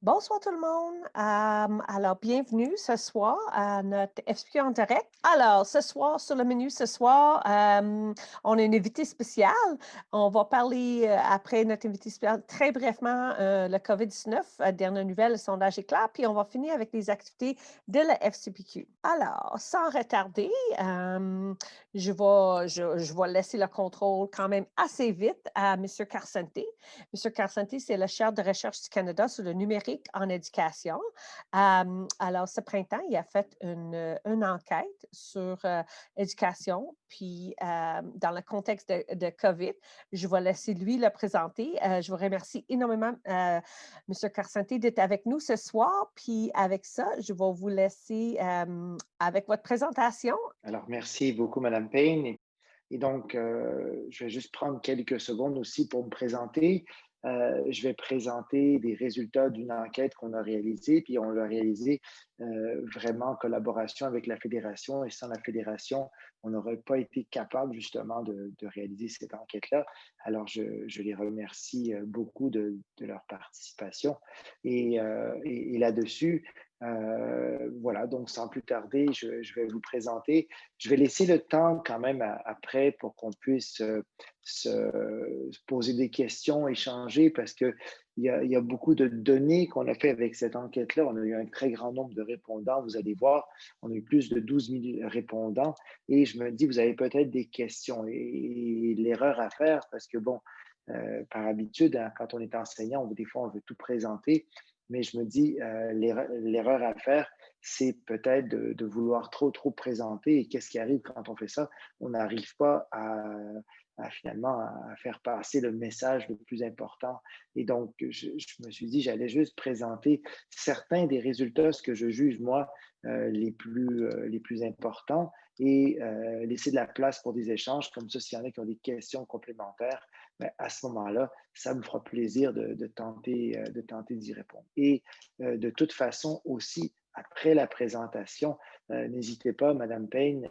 Bonsoir tout le monde. Alors, bienvenue ce soir à notre FCQ en direct. Alors, ce soir, sur le menu ce soir, on a une invitée spéciale. On va parler, après notre invitée spéciale, très brièvement, le COVID-19, dernière nouvelle, le sondage éclair, puis on va finir avec les activités de la FCPQ. Alors, sans retarder, je vais laisser le contrôle quand même assez vite à M. Carcente. Monsieur Carcenti, c'est le chaire de recherche du Canada sur le numérique en éducation. Alors, ce printemps, il a fait une enquête sur éducation, puis dans le contexte de COVID. Je vais laisser lui le présenter. Je vous remercie énormément, Monsieur Carcenti, d'être avec nous ce soir. Puis avec ça, je vais vous laisser avec votre présentation. Alors, merci beaucoup, Madame Payne. Et donc, je vais juste prendre quelques secondes aussi pour me présenter. Je vais présenter des résultats d'une enquête qu'on a réalisée, puis on l'a réalisée vraiment en collaboration avec la Fédération. Et sans la Fédération, on n'aurait pas été capable justement de réaliser cette enquête-là. Alors, je les remercie beaucoup de leur participation. Et là-dessus, voilà, donc sans plus tarder, je vais vous présenter. Je vais laisser le temps quand même après pour qu'on puisse se poser des questions, échanger, parce qu'il y a beaucoup de données qu'on a fait avec cette enquête-là. On a eu un très grand nombre de répondants. Vous allez voir, on a eu plus de 12 000 répondants. Et je me dis, vous avez peut-être des questions. Et l'erreur à faire, parce que bon, par habitude, hein, quand on est enseignant, des fois, on veut tout présenter. Mais je me dis, l'erreur à faire, c'est peut-être de vouloir trop présenter. Et qu'est-ce qui arrive quand on fait ça? On n'arrive pas finalement à faire passer le message le plus important. Et donc, je me suis dit, j'allais juste présenter certains des résultats, ce que je juge, moi, les plus importants, et laisser de la place pour des échanges. Comme ça, s'il y en a qui ont des questions complémentaires, ben, à ce moment-là, ça me fera plaisir de tenter d'y répondre. Et de toute façon aussi, après la présentation, n'hésitez pas, Madame Payne,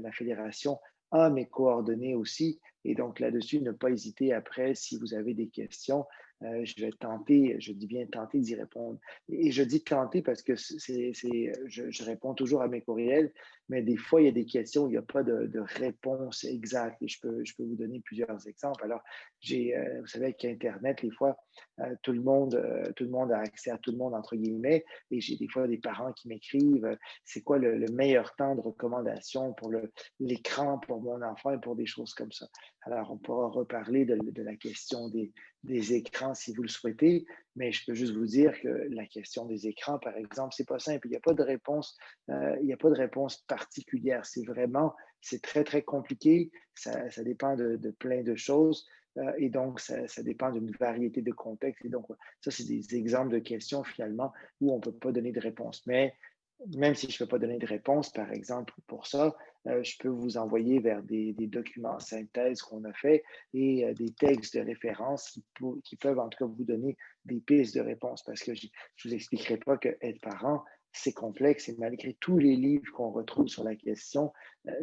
la Fédération a mes coordonnées aussi. Et donc là-dessus, ne pas hésiter après, si vous avez des questions, je vais tenter, je dis bien tenter d'y répondre. Et je dis tenter parce que je réponds toujours à mes courriels, mais des fois, il y a des questions où il n'y a pas de réponse exacte. Et je peux vous donner plusieurs exemples. Alors, vous savez, avec Internet, des fois, tout le monde a accès à tout le monde, entre guillemets, et j'ai des fois des parents qui m'écrivent, c'est quoi le meilleur temps de recommandation pour l'écran pour mon enfant et pour des choses comme ça. Alors, on pourra reparler de la question des écrans si vous le souhaitez, mais je peux juste vous dire que la question des écrans, par exemple, c'est pas simple. Il n'y a pas de réponse particulière. C'est très compliqué. Ça dépend de plein de choses. Et donc, ça dépend d'une variété de contextes. Et donc, ça, c'est des exemples de questions finalement où on ne peut pas donner de réponse. Mais même si je ne peux pas donner de réponse, par exemple, pour ça, je peux vous envoyer vers des documents synthèse qu'on a fait et des textes de référence qui peuvent en tout cas vous donner des pistes de réponse. Parce que je ne vous expliquerai pas que être parent, c'est complexe et malgré tous les livres qu'on retrouve sur la question,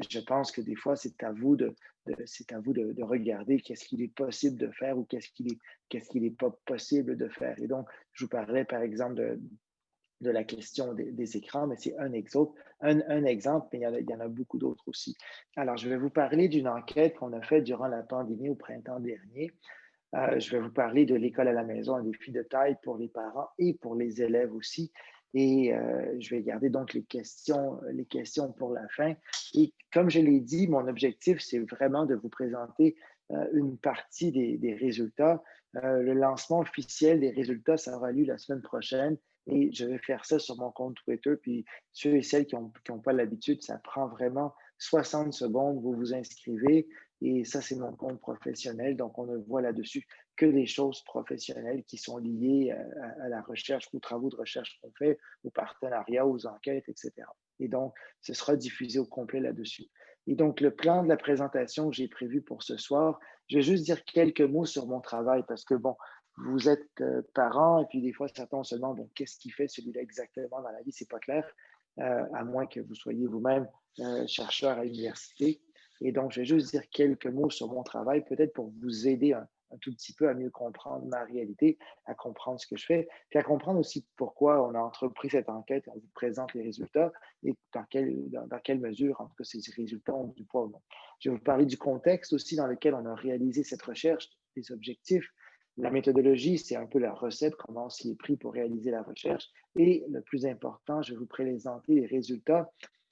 je pense que des fois, c'est à vous de regarder qu'est-ce qu'il est possible de faire ou qu'est-ce qu'il n'est pas possible de faire. Et donc, je vous parlais par exemple de la question des écrans, mais c'est un exemple, mais il y en a beaucoup d'autres aussi. Alors, je vais vous parler d'une enquête qu'on a faite durant la pandémie au printemps dernier. Je vais vous parler de l'école à la maison, un défi de taille pour les parents et pour les élèves aussi. Et je vais garder donc les questions pour la fin. Et comme je l'ai dit, mon objectif, c'est vraiment de vous présenter une partie des résultats. Le lancement officiel des résultats, ça aura lieu la semaine prochaine. Et je vais faire ça sur mon compte Twitter. Puis ceux et celles qui n'ont pas l'habitude, ça prend vraiment 60 secondes. Vous vous inscrivez. Et ça, c'est mon compte professionnel. Donc, on ne voit là-dessus que des choses professionnelles qui sont liées à la recherche, aux travaux de recherche qu'on fait, aux partenariats, aux enquêtes, etc. Et donc, ce sera diffusé au complet là-dessus. Et donc, le plan de la présentation que j'ai prévu pour ce soir, je vais juste dire quelques mots sur mon travail parce que, bon, vous êtes parent et puis des fois, certains se demandent, bon, qu'est-ce qu'il fait celui-là exactement dans la vie? C'est pas clair, à moins que vous soyez vous-même chercheur à l'université. Et donc, je vais juste dire quelques mots sur mon travail, peut-être pour vous aider un tout petit peu à mieux comprendre ma réalité, à comprendre ce que je fais, puis à comprendre aussi pourquoi on a entrepris cette enquête, on vous présente les résultats et dans quelle mesure, en tout cas, ces résultats ont du poids ou non. Je vais vous parler du contexte aussi dans lequel on a réalisé cette recherche, des objectifs. La méthodologie, c'est un peu la recette, comment on s'y est pris pour réaliser la recherche. Et le plus important, je vais vous présenter les résultats.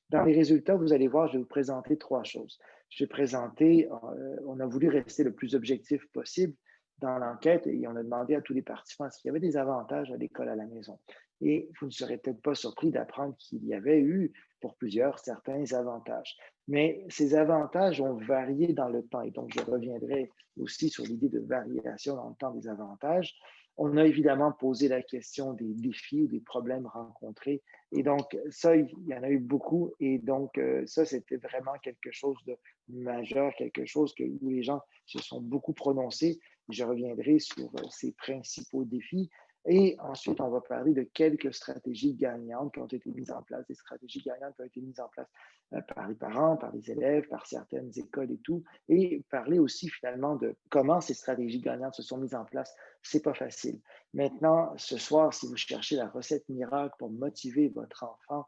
Dans les résultats, vous allez voir, je vais vous présenter trois choses. Je vais présenter, on a voulu rester le plus objectif possible dans l'enquête et on a demandé à tous les participants s'il y avait des avantages à l'école à la maison. Et vous ne serez peut-être pas surpris d'apprendre qu'il y avait eu, pour plusieurs, certains avantages. Mais ces avantages ont varié dans le temps et donc je reviendrai aussi sur l'idée de variation dans le temps des avantages. On a évidemment posé la question des défis ou des problèmes rencontrés. Et donc, ça, il y en a eu beaucoup. Et donc, ça, c'était vraiment quelque chose de majeur, quelque chose où les gens se sont beaucoup prononcés. Je reviendrai sur ces principaux défis. Et ensuite, on va parler de quelques stratégies gagnantes qui ont été mises en place, des stratégies gagnantes qui ont été mises en place par les parents, par les élèves, par certaines écoles et tout, et parler aussi finalement de comment ces stratégies gagnantes se sont mises en place. C'est pas facile. Maintenant, ce soir, si vous cherchez la recette miracle pour motiver votre enfant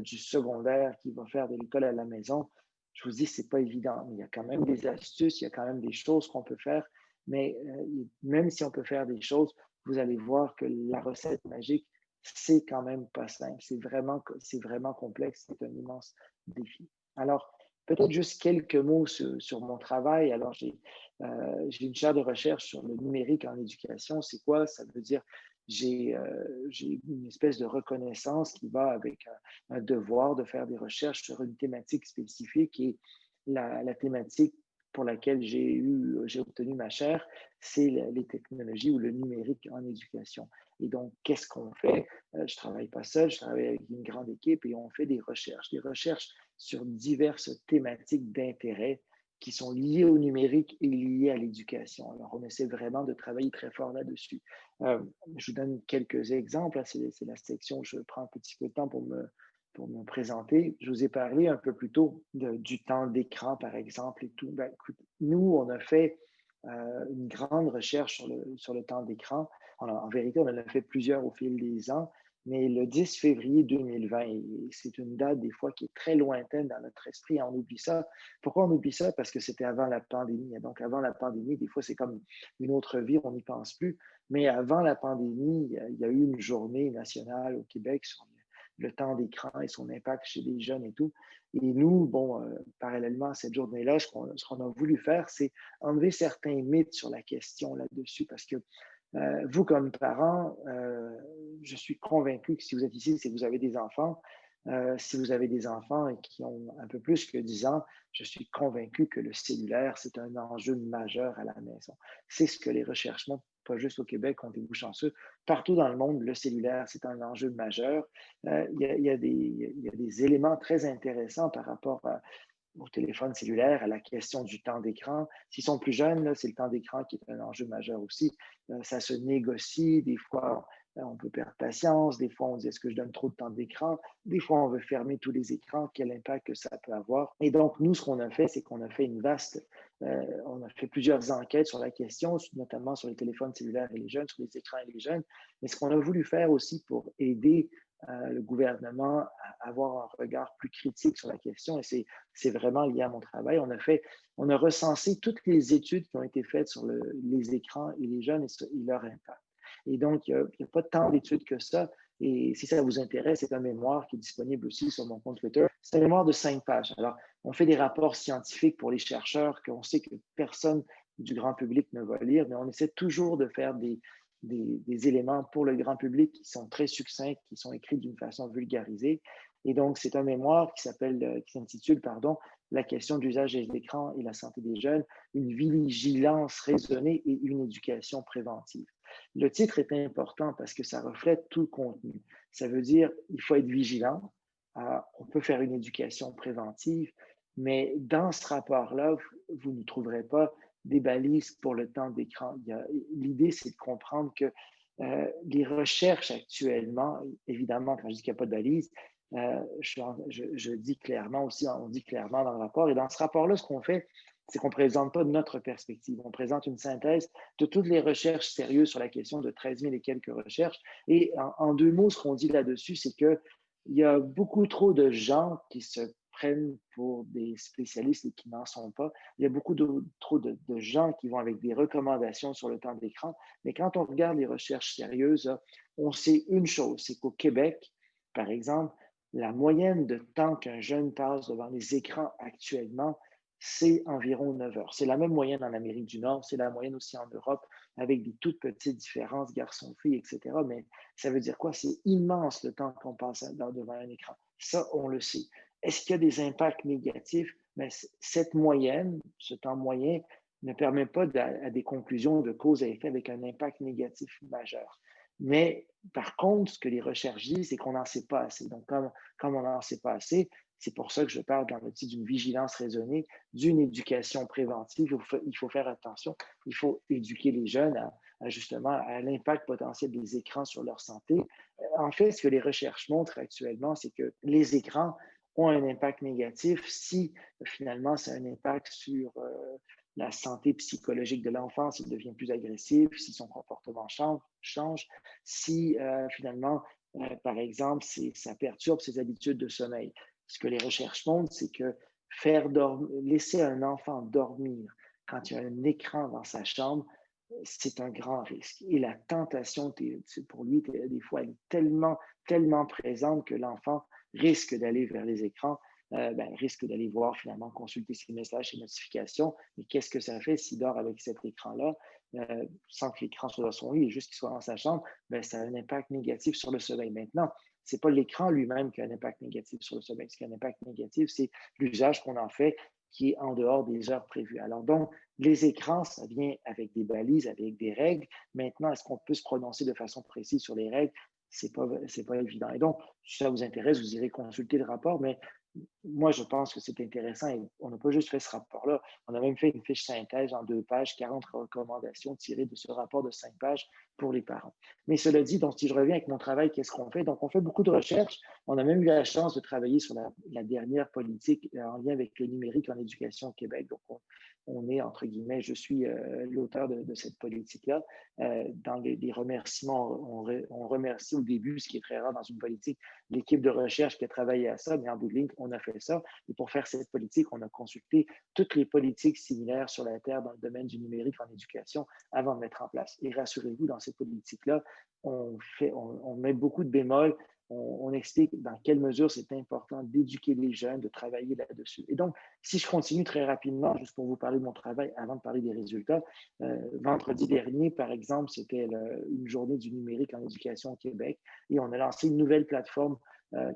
du secondaire qui va faire de l'école à la maison, je vous dis, c'est pas évident. Il y a quand même des astuces, il y a quand même des choses qu'on peut faire, mais même si on peut faire des choses, vous allez voir que la recette magique, c'est quand même pas simple. C'est vraiment complexe. C'est un immense défi. Alors, peut-être juste quelques mots sur mon travail. Alors, j'ai une chaire de recherche sur le numérique en éducation. C'est quoi? Ça veut dire j'ai une espèce de reconnaissance qui va avec un devoir de faire des recherches sur une thématique spécifique et la thématique pour laquelle j'ai obtenu ma chaire, c'est les technologies ou le numérique en éducation. Et donc, qu'est-ce qu'on fait? Je ne travaille pas seul, je travaille avec une grande équipe et on fait des recherches sur diverses thématiques d'intérêt qui sont liées au numérique et liées à l'éducation. Alors, on essaie vraiment de travailler très fort là-dessus. Je vous donne quelques exemples. C'est la section où je prends un petit peu de temps pour me présenter. Je vous ai parlé un peu plus tôt du temps d'écran, par exemple, et tout. Ben, écoute, nous, on a fait une grande recherche sur le temps d'écran. En vérité, on en a fait plusieurs au fil des ans, mais le 10 février 2020, c'est une date des fois qui est très lointaine dans notre esprit, on oublie ça. Pourquoi on oublie ça? Parce que c'était avant la pandémie. Donc, avant la pandémie, des fois, c'est comme une autre vie, on n'y pense plus. Mais avant la pandémie, il y a eu une journée nationale au Québec sur le temps d'écran et son impact chez les jeunes et tout. Et nous, bon, parallèlement à cette journée-là, ce qu'on a voulu faire, c'est enlever certains mythes sur la question là-dessus, parce que vous, comme parents, je suis convaincu que si vous êtes ici, c'est que vous avez des enfants. Si vous avez des enfants qui ont un peu plus que 10 ans, je suis convaincu que le cellulaire, c'est un enjeu majeur à la maison. C'est ce que les recherches montrent, pas juste au Québec, on est chanceux. Partout dans le monde, le cellulaire, c'est un enjeu majeur. Il y a des éléments très intéressants par rapport au téléphone cellulaire, à la question du temps d'écran. S'ils sont plus jeunes, c'est le temps d'écran qui est un enjeu majeur aussi. Ça se négocie. Des fois, on peut perdre patience. Des fois, on dit est-ce que je donne trop de temps d'écran? Des fois, on veut fermer tous les écrans. Quel impact que ça peut avoir? Et donc, nous, ce qu'on a fait, c'est qu'on a fait on a fait plusieurs enquêtes sur la question, notamment sur les téléphones cellulaires et les jeunes, sur les écrans et les jeunes. Mais ce qu'on a voulu faire aussi pour aider le gouvernement à avoir un regard plus critique sur la question, et c'est vraiment lié à mon travail. On a recensé toutes les études qui ont été faites sur les écrans et les jeunes et leur impact. Et donc, il n'y a pas tant d'études que ça. Et si ça vous intéresse, c'est un mémoire qui est disponible aussi sur mon compte Twitter. C'est un mémoire de 5 pages. Alors, on fait des rapports scientifiques pour les chercheurs qu'on sait que personne du grand public ne va lire, mais on essaie toujours de faire des éléments pour le grand public qui sont très succincts, qui sont écrits d'une façon vulgarisée. Et donc, c'est un mémoire qui s'intitule, La question de l'usage des écrans et la santé des jeunes, une vigilance raisonnée et une éducation préventive. Le titre est important parce que ça reflète tout le contenu. Ça veut dire il faut être vigilant. On peut faire une éducation préventive, mais dans ce rapport-là, vous ne trouverez pas des balises pour le temps d'écran. L'idée, c'est de comprendre que les recherches actuellement, évidemment, quand je dis qu'il n'y a pas de balises, je dis clairement aussi, on dit clairement dans le rapport, et dans ce rapport-là, ce qu'on fait, c'est qu'on ne présente pas notre perspective. On présente une synthèse de toutes les recherches sérieuses sur la question de 13 000 et quelques recherches. Et en deux mots, ce qu'on dit là-dessus, c'est qu'il y a beaucoup trop de gens qui se prennent pour des spécialistes et qui n'en sont pas. Il y a trop de gens qui vont avec des recommandations sur le temps d'écran. Mais quand on regarde les recherches sérieuses, on sait une chose, c'est qu'au Québec, par exemple, la moyenne de temps qu'un jeune passe devant les écrans actuellement, c'est environ 9 heures. C'est la même moyenne en Amérique du Nord, c'est la moyenne aussi en Europe, avec des toutes petites différences, garçons-filles, etc. Mais ça veut dire quoi? C'est immense le temps qu'on passe devant un écran. Ça, on le sait. Est-ce qu'il y a des impacts négatifs? Mais cette moyenne, ce temps moyen, ne permet pas à des conclusions de cause à effet avec un impact négatif majeur. Mais par contre, ce que les recherches disent, c'est qu'on n'en sait pas assez. Donc, comme on n'en sait pas assez, c'est pour ça que je parle dans le titre d'une vigilance raisonnée, d'une éducation préventive. Il faut faire attention. Il faut éduquer les jeunes justement à l'impact potentiel des écrans sur leur santé. En fait, ce que les recherches montrent actuellement, c'est que les écrans ont un impact négatif si finalement ça a un impact sur la santé psychologique de l'enfant, s'il devient plus agressif, si son comportement change si finalement, par exemple, ça perturbe ses habitudes de sommeil. Ce que les recherches montrent, c'est que laisser un enfant dormir quand il y a un écran dans sa chambre, c'est un grand risque. Et la tentation, pour lui, des fois, elle est tellement présente que l'enfant risque d'aller vers les écrans, risque d'aller voir, finalement, consulter ses messages, ses notifications. Mais qu'est-ce que ça fait s'il dort avec cet écran-là, sans que l'écran soit dans son lit et juste qu'il soit dans sa chambre? Ça a un impact négatif sur le sommeil. Maintenant, ce n'est pas l'écran lui-même qui a un impact négatif sur le sommeil. Ce qui a un impact négatif, c'est l'usage qu'on en fait qui est en dehors des heures prévues. Alors donc, les écrans, ça vient avec des balises, avec des règles. Maintenant, est-ce qu'on peut se prononcer de façon précise sur les règles? C'est pas évident. Et donc, si ça vous intéresse, vous irez consulter le rapport, mais moi, je pense que c'est intéressant et on n'a pas juste fait ce rapport-là, on a même fait une fiche synthèse en 2 pages, 40 recommandations tirées de ce rapport de 5 pages pour les parents. Mais cela dit, donc, si je reviens avec mon travail, qu'est-ce qu'on fait? Donc, on fait beaucoup de recherches. On a même eu la chance de travailler sur la dernière politique en lien avec le numérique en éducation au Québec. Donc, on est, entre guillemets, je suis l'auteur de cette politique-là. Dans les remerciements, on remercie au début, ce qui est très rare dans une politique, l'équipe de recherche qui a travaillé à ça, mais en bout de ligne, on a fait ça. Et pour faire cette politique, on a consulté toutes les politiques similaires sur la Terre dans le domaine du numérique en éducation avant de mettre en place. Et rassurez-vous, dans ces politiques-là, on met beaucoup de bémols, on explique dans quelle mesure c'est important d'éduquer les jeunes, de travailler là-dessus. Et donc, si je continue très rapidement, juste pour vous parler de mon travail avant de parler des résultats, vendredi dernier, par exemple, c'était une journée du numérique en éducation au Québec et on a lancé une nouvelle plateforme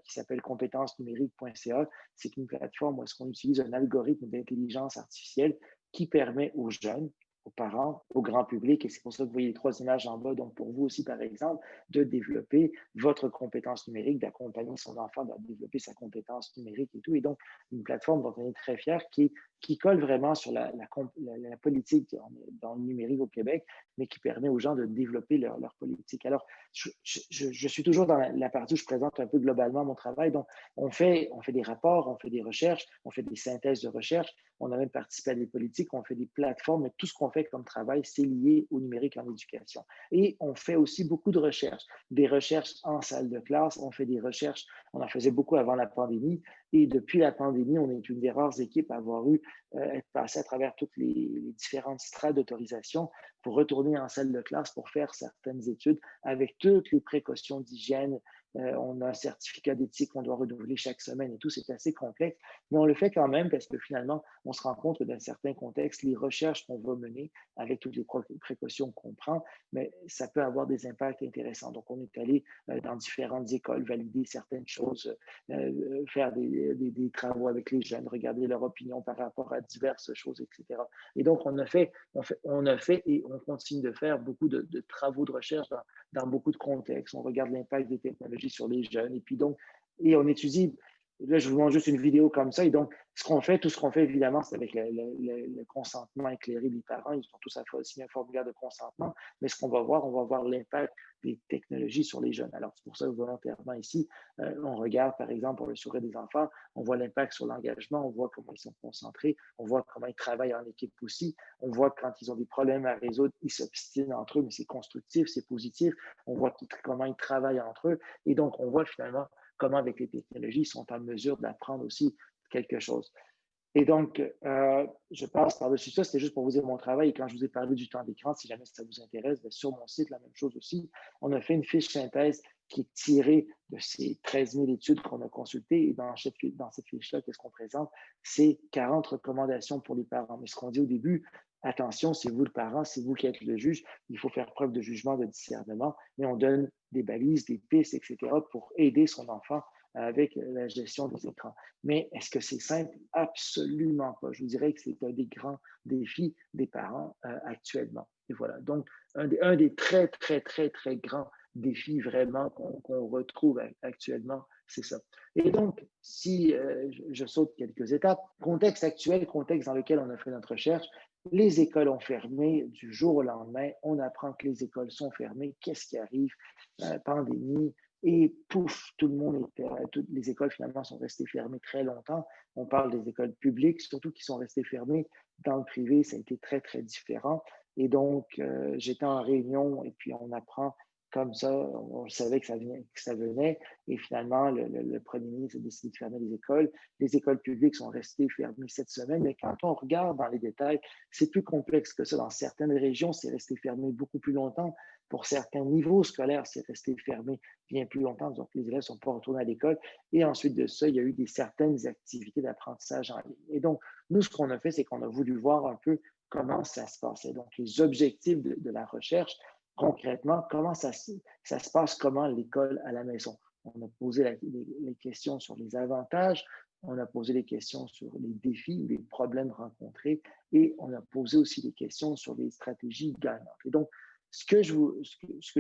qui s'appelle compétencesnumériques.ca. C'est une plateforme où est-ce qu'on utilise un algorithme d'intelligence artificielle qui permet aux jeunes, aux parents, au grand public, et c'est pour ça que vous voyez les 3 images en bas, donc pour vous aussi, par exemple, de développer votre compétence numérique, d'accompagner son enfant à développer sa compétence numérique et tout. Et donc, une plateforme dont on est très fier qui colle vraiment sur la politique dans le numérique au Québec, mais qui permet aux gens de développer leur politique. Alors, je suis toujours dans la partie où je présente un peu globalement mon travail. Donc, on fait des rapports, on fait des recherches, on fait des synthèses de recherche, on a même participé à des politiques, on fait des plateformes, mais tout ce qu'on fait comme travail, c'est lié au numérique en éducation. Et on fait aussi beaucoup de recherches, des recherches en salle de classe, on fait des recherches, on en faisait beaucoup avant la pandémie, et depuis la pandémie, on est une des rares équipes à avoir être passé à travers toutes les différentes strates d'autorisation pour retourner en salle de classe pour faire certaines études avec toutes les précautions d'hygiène. On a un certificat d'éthique qu'on doit renouveler chaque semaine et tout, c'est assez complexe, mais on le fait quand même parce que finalement, on se rend compte que dans certains contextes, les recherches qu'on va mener avec toutes les précautions qu'on prend, mais ça peut avoir des impacts intéressants. Donc, on est allé dans différentes écoles valider certaines choses, faire des travaux avec les jeunes, regarder leur opinion par rapport à diverses choses, etc. Et donc, on a fait et on continue de faire beaucoup de travaux de recherche dans beaucoup de contextes. On regarde l'impact des technologies sur les jeunes et puis donc, et on étudie là, je vous montre juste une vidéo comme ça. Et donc, tout ce qu'on fait, évidemment, c'est avec le consentement éclairé des parents. Ils ont tous à signer un formulaire de consentement. Mais ce qu'on va voir, on va voir l'impact des technologies sur les jeunes. Alors, c'est pour ça que volontairement ici, on regarde, par exemple, pour le sourire des enfants, on voit l'impact sur l'engagement, on voit comment ils sont concentrés, on voit comment ils travaillent en équipe aussi, on voit quand ils ont des problèmes à résoudre, ils s'obstinent entre eux, mais c'est constructif, c'est positif, on voit comment ils travaillent entre eux. Et donc, on voit finalement comment, avec les technologies, ils sont en mesure d'apprendre aussi quelque chose. Et donc, je passe par-dessus ça. C'était juste pour vous dire mon travail. Et quand je vous ai parlé du temps d'écran, si jamais ça vous intéresse, bien, sur mon site, la même chose aussi. On a fait une fiche synthèse qui est tirée de ces 13 000 études qu'on a consultées. Et dans cette fiche-là, qu'est-ce qu'on présente? C'est 40 recommandations pour les parents. Mais ce qu'on dit au début, attention, c'est vous le parent, c'est vous qui êtes le juge. Il faut faire preuve de jugement, de discernement. Mais on donne des balises, des pistes, etc. pour aider son enfant avec la gestion des écrans. Mais est-ce que c'est simple? Absolument pas. Je vous dirais que c'est un des grands défis des parents actuellement. Et voilà. Donc, un des très, très, très, très grands défis vraiment qu'on retrouve actuellement, c'est ça. Et donc, si je saute quelques étapes, contexte actuel, contexte dans lequel on a fait notre recherche, les écoles ont fermé du jour au lendemain. On apprend que les écoles sont fermées. Qu'est-ce qui arrive? Pandémie, et pouf, tout le monde toutes les écoles finalement sont restées fermées très longtemps. On parle des écoles publiques, surtout qui sont restées fermées. Dans le privé, ça a été très, très différent. Et donc, j'étais en réunion et puis on apprend comme ça, on savait que ça venait. Et finalement, le premier ministre a décidé de fermer les écoles. Les écoles publiques sont restées fermées cette semaine. Mais quand on regarde dans les détails, c'est plus complexe que ça. Dans certaines régions, c'est resté fermé beaucoup plus longtemps. Pour certains niveaux scolaires, c'est resté fermé bien plus longtemps, donc les élèves ne sont pas retournés à l'école. Et ensuite de ça, il y a eu certaines activités d'apprentissage en ligne. Et donc, nous, ce qu'on a fait, c'est qu'on a voulu voir un peu comment ça se passait. Donc, les objectifs de la recherche, concrètement, comment ça se passe, comment l'école à la maison. On a posé les questions sur les avantages, on a posé les questions sur les défis, les problèmes rencontrés, et on a posé aussi des questions sur les stratégies gagnantes. Et donc, ce que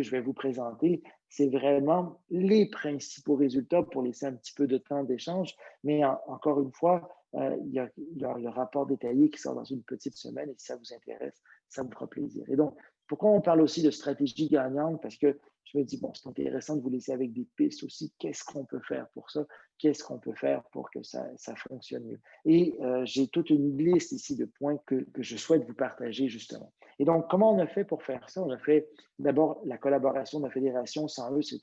je vais vous présenter, c'est vraiment les principaux résultats pour laisser un petit peu de temps d'échange. Mais encore une fois, il y a le rapport détaillé qui sort dans une petite semaine et si ça vous intéresse, ça me fera plaisir. Et donc, pourquoi on parle aussi de stratégie gagnante? Parce que je me dis, bon, c'est intéressant de vous laisser avec des pistes aussi. Qu'est-ce qu'on peut faire pour ça? Qu'est-ce qu'on peut faire pour que ça fonctionne mieux? Et j'ai toute une liste ici de points que je souhaite vous partager justement. Et donc, comment on a fait pour faire ça? On a fait d'abord la collaboration de la fédération. Sans eux, ça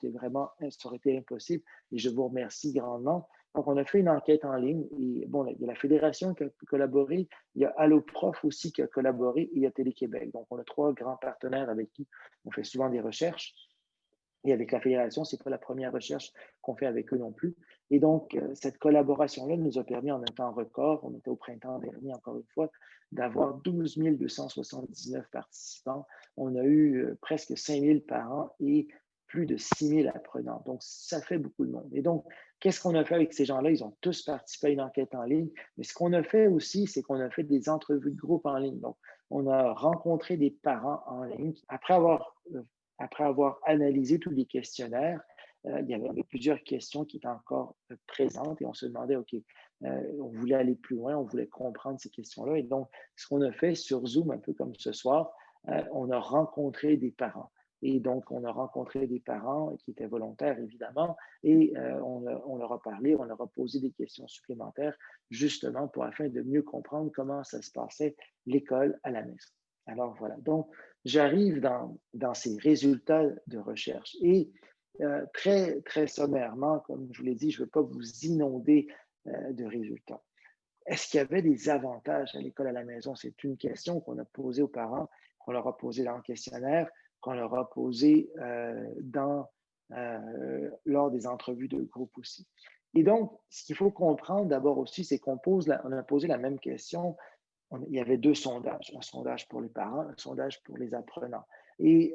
aurait été impossible. Et je vous remercie grandement. Donc, on a fait une enquête en ligne. Et bon, il y a la fédération qui a collaboré, il y a Alloprof aussi qui a collaboré et il y a Télé-Québec. Donc, on a 3 grands partenaires avec qui on fait souvent des recherches. Et avec la fédération, ce n'est pas la première recherche qu'on fait avec eux non plus. Et donc, cette collaboration-là nous a permis en un temps record, on était au printemps dernier encore une fois, d'avoir 12 279 participants. On a eu presque 5 000 parents et plus de 6 000 apprenants. Donc, ça fait beaucoup de monde. Et donc, qu'est-ce qu'on a fait avec ces gens-là? Ils ont tous participé à une enquête en ligne. Mais ce qu'on a fait aussi, c'est qu'on a fait des entrevues de groupe en ligne. Donc, on a rencontré des parents en ligne. Après avoir analysé tous les questionnaires, il y avait plusieurs questions qui étaient encore présentes et on se demandait, OK, on voulait aller plus loin, on voulait comprendre ces questions-là. Et donc, ce qu'on a fait sur Zoom, un peu comme ce soir, on a rencontré des parents. Et donc, on a rencontré des parents qui étaient volontaires, évidemment, et on leur a parlé, on leur a posé des questions supplémentaires, justement, afin de mieux comprendre comment ça se passait, l'école à la maison. Alors, voilà. Donc, j'arrive dans ces résultats de recherche. Et très, très sommairement, comme je vous l'ai dit, je ne veux pas vous inonder de résultats. Est-ce qu'il y avait des avantages à l'école à la maison? C'est une question qu'on a posée aux parents, qu'on leur a posée dans le questionnaire, qu'on leur a posée lors des entrevues de groupe aussi. Et donc, ce qu'il faut comprendre d'abord aussi, c'est qu'on a posé la même question. Il y avait 2 sondages, un sondage pour les parents, un sondage pour les apprenants. Et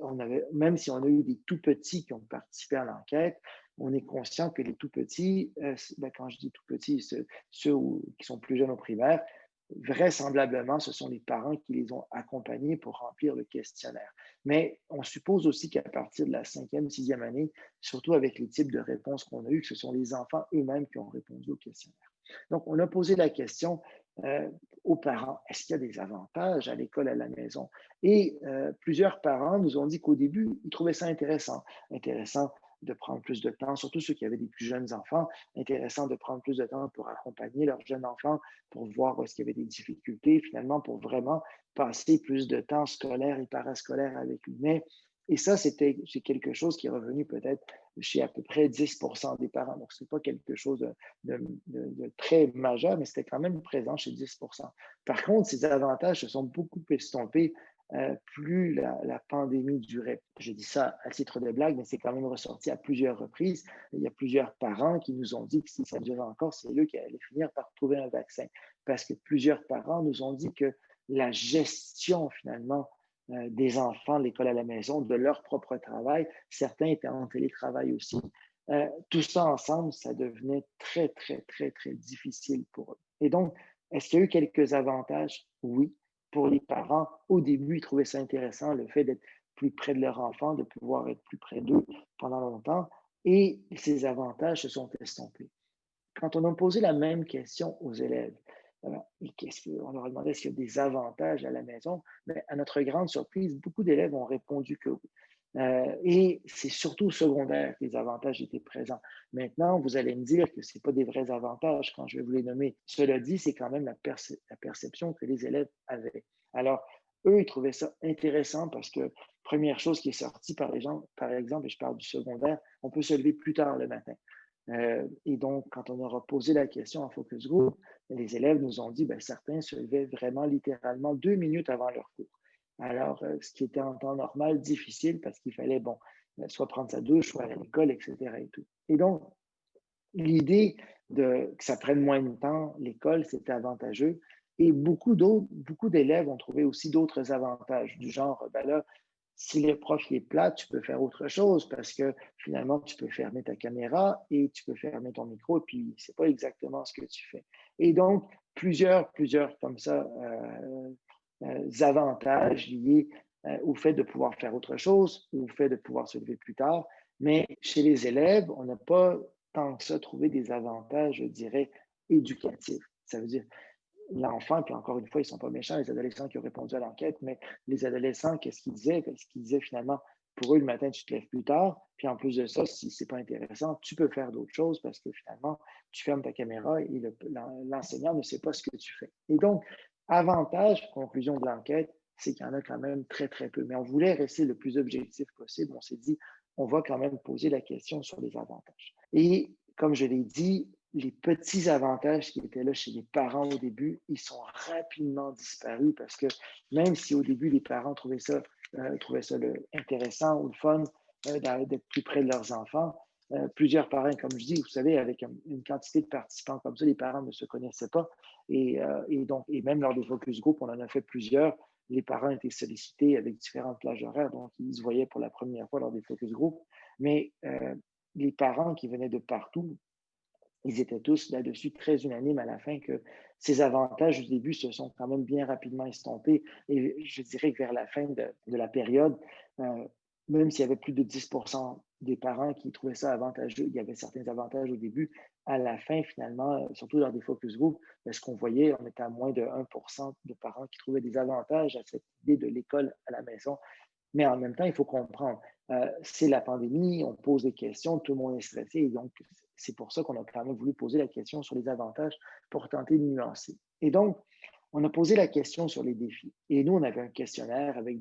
même si on a eu des tout petits qui ont participé à l'enquête, on est conscient que les tout petits, quand je dis tout petits, ceux qui sont plus jeunes au primaire, vraisemblablement, ce sont les parents qui les ont accompagnés pour remplir le questionnaire. Mais on suppose aussi qu'à partir de la cinquième, sixième année, surtout avec les types de réponses qu'on a eues, que ce sont les enfants eux-mêmes qui ont répondu au questionnaire. Donc, on a posé la question euh, aux parents, est-ce qu'il y a des avantages à l'école, à la maison? Et plusieurs parents nous ont dit qu'au début, ils trouvaient ça intéressant. Intéressant de prendre plus de temps, surtout ceux qui avaient des plus jeunes enfants, intéressant de prendre plus de temps pour accompagner leurs jeunes enfants, pour voir où est-ce qu'il y avait des difficultés, finalement, pour vraiment passer plus de temps scolaire et parascolaire avec lui. Mais, et ça, c'est quelque chose qui est revenu peut-être chez à peu près 10 des parents. Donc, ce n'est pas quelque chose de très majeur, mais c'était quand même présent chez 10. Par contre, ces avantages se sont beaucoup estompés plus la pandémie durait. Je dis ça à titre de blague, mais c'est quand même ressorti à plusieurs reprises. Il y a plusieurs parents qui nous ont dit que si ça durait encore, c'est eux qui allaient finir par trouver un vaccin. Parce que plusieurs parents nous ont dit que la gestion, finalement, des enfants de l'école à la maison, de leur propre travail, certains étaient en télétravail aussi. Tout ça ensemble, ça devenait très, très, très, très difficile pour eux. Et donc, est-ce qu'il y a eu quelques avantages? Oui, pour les parents. Au début, ils trouvaient ça intéressant, le fait d'être plus près de leur enfant, de pouvoir être plus près d'eux pendant longtemps. Et ces avantages se sont estompés. Quand on a posé la même question aux élèves, on leur a demandé est-ce qu'il y a des avantages à la maison, mais à notre grande surprise, beaucoup d'élèves ont répondu que oui. Et c'est surtout au secondaire que les avantages étaient présents. Maintenant, vous allez me dire que ce n'est pas des vrais avantages quand je vais vous les nommer. Cela dit, c'est quand même la perception que les élèves avaient. Alors, eux, ils trouvaient ça intéressant parce que, première chose qui est sortie par les gens, par exemple, et je parle du secondaire, on peut se lever plus tard le matin. Et donc, quand on aura posé la question en focus group, les élèves nous ont dit, ben, certains se levaient vraiment littéralement 2 minutes avant leur cours. Alors, ce qui était en temps normal difficile parce qu'il fallait, bon, soit prendre sa douche, soit aller à l'école, etc. Et tout. Et donc, l'idée que ça prenne moins de temps, l'école, c'était avantageux. Et beaucoup d'élèves ont trouvé aussi d'autres avantages, du genre, ben là, si le prof est plat, tu peux faire autre chose parce que finalement, tu peux fermer ta caméra et tu peux fermer ton micro et puis c'est pas exactement ce que tu fais. Et donc, plusieurs comme ça, avantages liés au fait de pouvoir faire autre chose, au fait de pouvoir se lever plus tard. Mais chez les élèves, on n'a pas tant que ça trouvé des avantages, je dirais, éducatifs. Ça veut dire l'enfant, puis encore une fois, ils ne sont pas méchants, les adolescents qui ont répondu à l'enquête, mais les adolescents, qu'est-ce qu'ils disaient? Ce qu'ils disaient finalement, pour eux, le matin, tu te lèves plus tard, puis en plus de ça, si ce n'est pas intéressant, tu peux faire d'autres choses parce que finalement, tu fermes ta caméra et l'enseignant ne sait pas ce que tu fais. Et donc, avantage, conclusion de l'enquête, c'est qu'il y en a quand même très, très peu. Mais on voulait rester le plus objectif possible. On s'est dit, on va quand même poser la question sur les avantages. Et comme je l'ai dit, les petits avantages qui étaient là chez les parents au début, ils sont rapidement disparus parce que même si au début, les parents trouvaient ça intéressant ou le fun d'être plus près de leurs enfants, plusieurs parents, comme je dis, vous savez, avec une quantité de participants comme ça, les parents ne se connaissaient pas. Et même lors des focus group, on en a fait plusieurs. Les parents étaient sollicités avec différentes plages horaires, donc ils se voyaient pour la première fois lors des focus group. Mais les parents qui venaient de partout, ils étaient tous là-dessus très unanimes à la fin que ces avantages du début se sont quand même bien rapidement estompés. Et je dirais que vers la fin de la période, même s'il y avait plus de 10 des parents qui trouvaient ça avantageux, il y avait certains avantages au début. À la fin, finalement, surtout dans des focus group, ce qu'on voyait, on était à moins de 1 de parents qui trouvaient des avantages à cette idée de l'école à la maison. Mais en même temps, il faut comprendre, c'est la pandémie, on pose des questions, tout le monde est stressé. Et donc, c'est pour ça qu'on a quand même voulu poser la question sur les avantages pour tenter de nuancer. Et donc, on a posé la question sur les défis. Et nous, on avait un questionnaire avec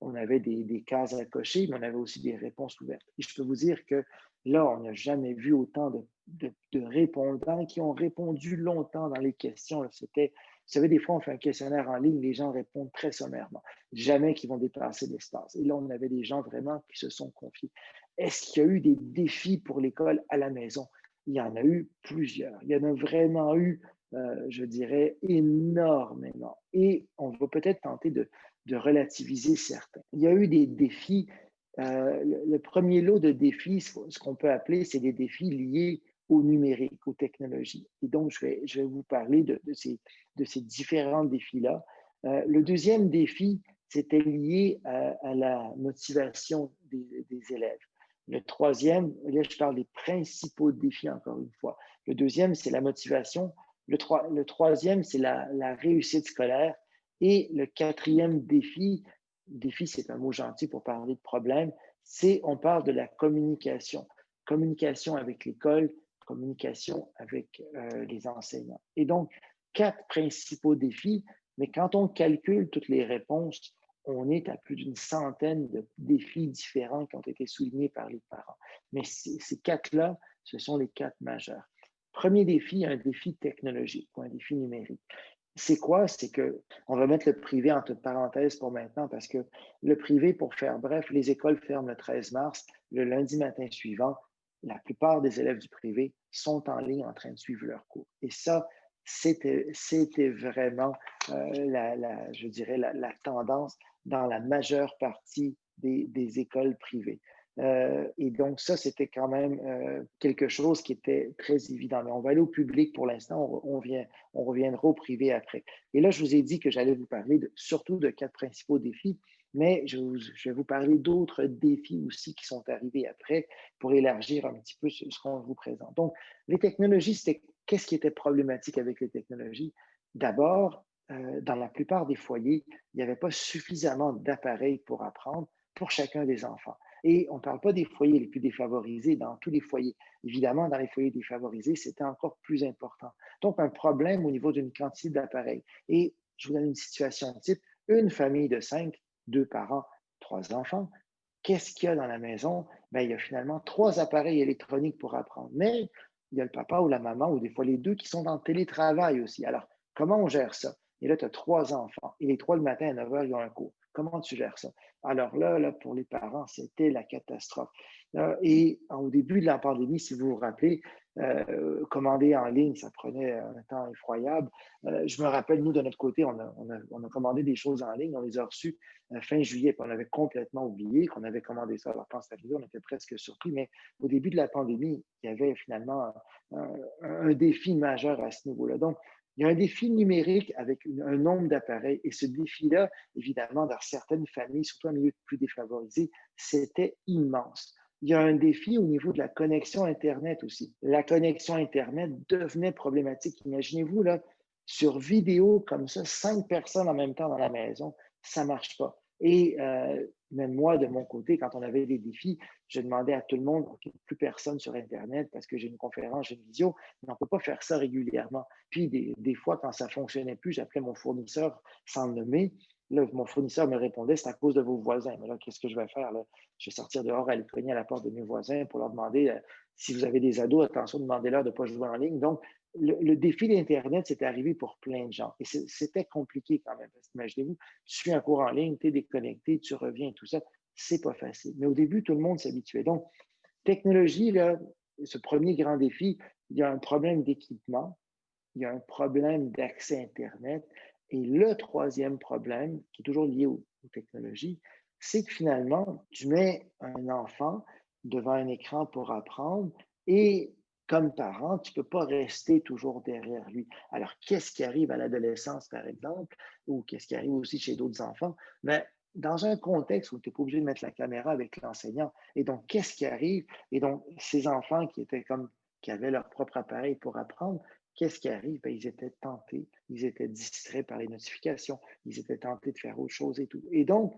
on avait des cases à cocher, mais on avait aussi des réponses ouvertes. Et je peux vous dire que là, on n'a jamais vu autant de répondants qui ont répondu longtemps dans les questions. C'était, vous savez, des fois, on fait un questionnaire en ligne, les gens répondent très sommairement. Jamais qu'ils vont dépasser l'espace. Et là, on avait des gens vraiment qui se sont confiés. Est-ce qu'il y a eu des défis pour l'école à la maison? Il y en a eu plusieurs. Il y en a vraiment eu, je dirais, énormément. Et on va peut-être tenter de relativiser certains. Il y a eu des défis. Le premier lot de défis, ce qu'on peut appeler, c'est des défis liés au numérique, aux technologies. Et donc, je vais vous parler de ces différents défis-là. Le deuxième défi, c'était lié à la motivation des élèves. Le troisième, là, je parle des principaux défis, encore une fois. Le deuxième, c'est la motivation. Le troisième, c'est la réussite scolaire. Et le quatrième défi, c'est un mot gentil pour parler de problème, on parle de la communication. Communication avec l'école, communication avec les enseignants. Et donc, quatre principaux défis, mais quand on calcule toutes les réponses, on est à plus d'une centaine de défis différents qui ont été soulignés par les parents. Mais ces quatre-là, ce sont les quatre majeurs. Premier défi, un défi technologique ou un défi numérique. C'est quoi? C'est que, on va mettre le privé entre parenthèses pour maintenant parce que le privé, pour faire bref, les écoles ferment le 13 mars. Le lundi matin suivant, la plupart des élèves du privé sont en ligne en train de suivre leurs cours. Et ça, c'était vraiment, je dirais, la tendance dans la majeure partie des écoles privées. Et donc, ça, c'était quand même quelque chose qui était très évident. Mais on va aller au public pour l'instant, on reviendra au privé après. Et là, je vous ai dit que j'allais vous parler surtout de quatre principaux défis, mais je vais vous parler d'autres défis aussi qui sont arrivés après pour élargir un petit peu ce qu'on vous présente. Donc, les technologies, qu'est-ce qui était problématique avec les technologies? D'abord, dans la plupart des foyers, il n'y avait pas suffisamment d'appareils pour apprendre pour chacun des enfants. Et on ne parle pas des foyers les plus défavorisés, dans tous les foyers. Évidemment, dans les foyers défavorisés, c'était encore plus important. Donc, un problème au niveau d'une quantité d'appareils. Et je vous donne une situation type, une famille de 5, 2 parents, 3 enfants. Qu'est-ce qu'il y a dans la maison? Bien, il y a finalement 3 appareils électroniques pour apprendre. Mais il y a le papa ou la maman, ou des fois les deux, qui sont dans le télétravail aussi. Alors, comment on gère ça? Et là, tu as 3 enfants. Et les 3 le matin à 9 heures, ils ont un cours. Comment tu gères ça? Alors là, pour les parents, c'était la catastrophe. Et au début de la pandémie, si vous vous rappelez, commander en ligne, ça prenait un temps effroyable. Je me rappelle, nous, de notre côté, on a commandé des choses en ligne, on les a reçues fin juillet, puis on avait complètement oublié qu'on avait commandé ça. Alors, quand c'est arrivé, on était presque surpris, mais au début de la pandémie, il y avait finalement un défi majeur à ce niveau-là. Donc, il y a un défi numérique avec un nombre d'appareils et ce défi-là, évidemment, dans certaines familles, surtout en milieu plus défavorisé, c'était immense. Il y a un défi au niveau de la connexion Internet aussi. La connexion Internet devenait problématique. Imaginez-vous, là, sur vidéo comme ça, 5 personnes en même temps dans la maison, ça ne marche pas. Et même moi, de mon côté, quand on avait des défis, je demandais à tout le monde, OK, plus personne sur Internet parce que j'ai une conférence, j'ai une visio, mais on ne peut pas faire ça régulièrement. Puis des fois, quand ça ne fonctionnait plus, j'appelais mon fournisseur sans le nommer. Là, mon fournisseur me répondait, c'est à cause de vos voisins. Mais là, qu'est-ce que je vais faire? Là? Je vais sortir dehors, aller cogner à la porte de mes voisins pour leur demander si vous avez des ados, attention, demandez-leur de ne pas jouer en ligne. Donc, le défi d'Internet, c'est arrivé pour plein de gens. Et c'était compliqué quand même. Parce qu'imaginez-vous, tu suis un cours en ligne, tu es déconnecté, tu reviens, tout ça. C'est pas facile. Mais au début, tout le monde s'habituait. Donc, technologie, là, ce premier grand défi, il y a un problème d'équipement, il y a un problème d'accès Internet. Et le troisième problème, qui est toujours lié aux technologies, c'est que finalement, tu mets un enfant devant un écran pour apprendre et comme parent, tu ne peux pas rester toujours derrière lui. Alors, qu'est-ce qui arrive à l'adolescence, par exemple, ou qu'est-ce qui arrive aussi chez d'autres enfants? Mais dans un contexte où tu n'es pas obligé de mettre la caméra avec l'enseignant. Et donc, qu'est-ce qui arrive? Et donc, ces enfants qui avaient leur propre appareil pour apprendre, qu'est-ce qui arrive? Bien, ils étaient tentés, ils étaient distraits par les notifications, ils étaient tentés de faire autre chose et tout. Et donc,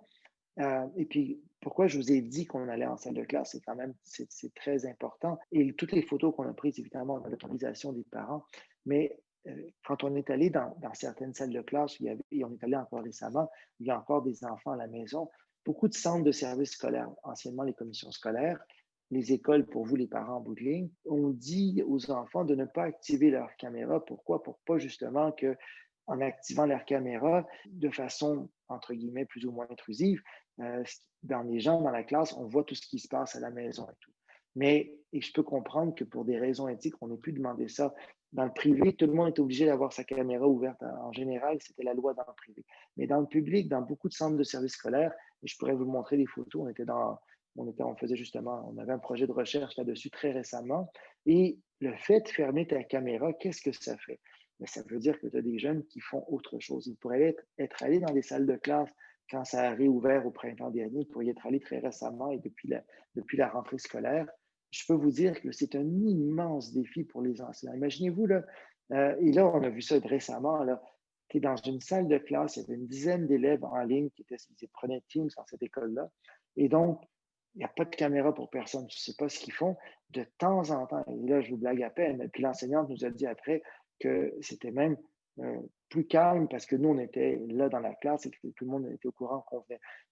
et puis, pourquoi je vous ai dit qu'on allait en salle de classe, c'est quand même, c'est très important. Et toutes les photos qu'on a prises, évidemment, on a l'autorisation des parents, mais quand on est allé dans certaines salles de classe, et on est allé encore récemment, il y a encore des enfants à la maison, beaucoup de centres de services scolaires, anciennement les commissions scolaires, les écoles, pour vous, les parents en bout de ligne, on dit aux enfants de ne pas activer leur caméra. Pourquoi? Pour pas justement que, en activant leur caméra de façon, entre guillemets, plus ou moins intrusive, dans les gens dans la classe, on voit tout ce qui se passe à la maison et tout. Mais et je peux comprendre que pour des raisons éthiques, on n'ait plus demandé ça. Dans le privé, tout le monde est obligé d'avoir sa caméra ouverte. En général, c'était la loi dans le privé. Mais dans le public, dans beaucoup de centres de services scolaires, et je pourrais vous montrer des photos, on faisait justement, on avait un projet de recherche là-dessus très récemment, et le fait de fermer ta caméra, qu'est-ce que ça fait? Ben, ça veut dire que tu as des jeunes qui font autre chose. Ils pourraient être allés dans des salles de classe quand ça a réouvert au printemps dernier, pour y être allés très récemment et depuis la rentrée scolaire. Je peux vous dire que c'est un immense défi pour les enseignants. Imaginez-vous, là, et là, on a vu ça récemment, là, tu es dans une salle de classe, il y avait une dizaine d'élèves en ligne qui prenaient Teams dans cette école-là. Et donc, il n'y a pas de caméra pour personne. Tu ne sais pas ce qu'ils font de temps en temps. Et là, je vous blague à peine. Puis l'enseignante nous a dit après que c'était même plus calme parce que nous, on était là dans la classe et que tout le monde était au courant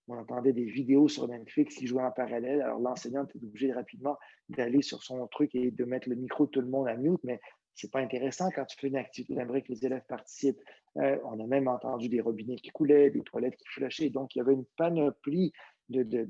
on entendait des vidéos sur Netflix qui jouaient en parallèle. Alors l'enseignante est obligée rapidement d'aller sur son truc et de mettre le micro de tout le monde à mute, mais c'est pas intéressant quand tu fais une activité. On aimerait que les élèves participent. On a même entendu des robinets qui coulaient, des toilettes qui flashaient. Donc, il y avait une panoplie de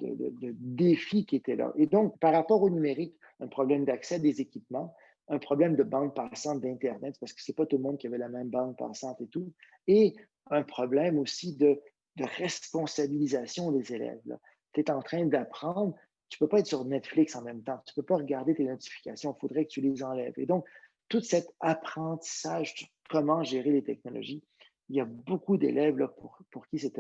défis qui étaient là. Et donc, par rapport au numérique, un problème d'accès à des équipements, un problème de bande passante d'Internet, parce que ce n'est pas tout le monde qui avait la même bande passante et tout, et un problème aussi de responsabilisation des élèves. Tu es en train d'apprendre, tu ne peux pas être sur Netflix en même temps, tu ne peux pas regarder tes notifications, il faudrait que tu les enlèves. Et donc, tout cet apprentissage sur comment gérer les technologies, il y a beaucoup d'élèves là, pour qui c'est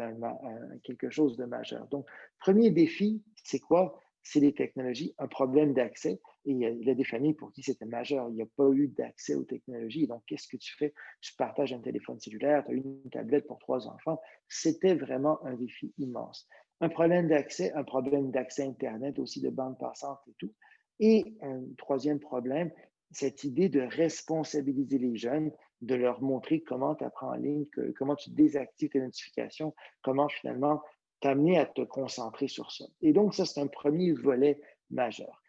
quelque chose de majeur. Donc, premier défi, c'est quoi? C'est les technologies, un problème d'accès. Et il y a des familles pour qui c'était majeur. Il n'y a pas eu d'accès aux technologies. Donc, qu'est-ce que tu fais? Tu partages un téléphone cellulaire, tu as une tablette pour 3 enfants. C'était vraiment un défi immense. Un problème d'accès Internet aussi, de bande passante et tout. Et un troisième problème, cette idée de responsabiliser les jeunes, de leur montrer comment tu apprends en ligne, comment tu désactives tes notifications, comment finalement t'amener à te concentrer sur ça. Et donc, ça, c'est un premier volet majeur.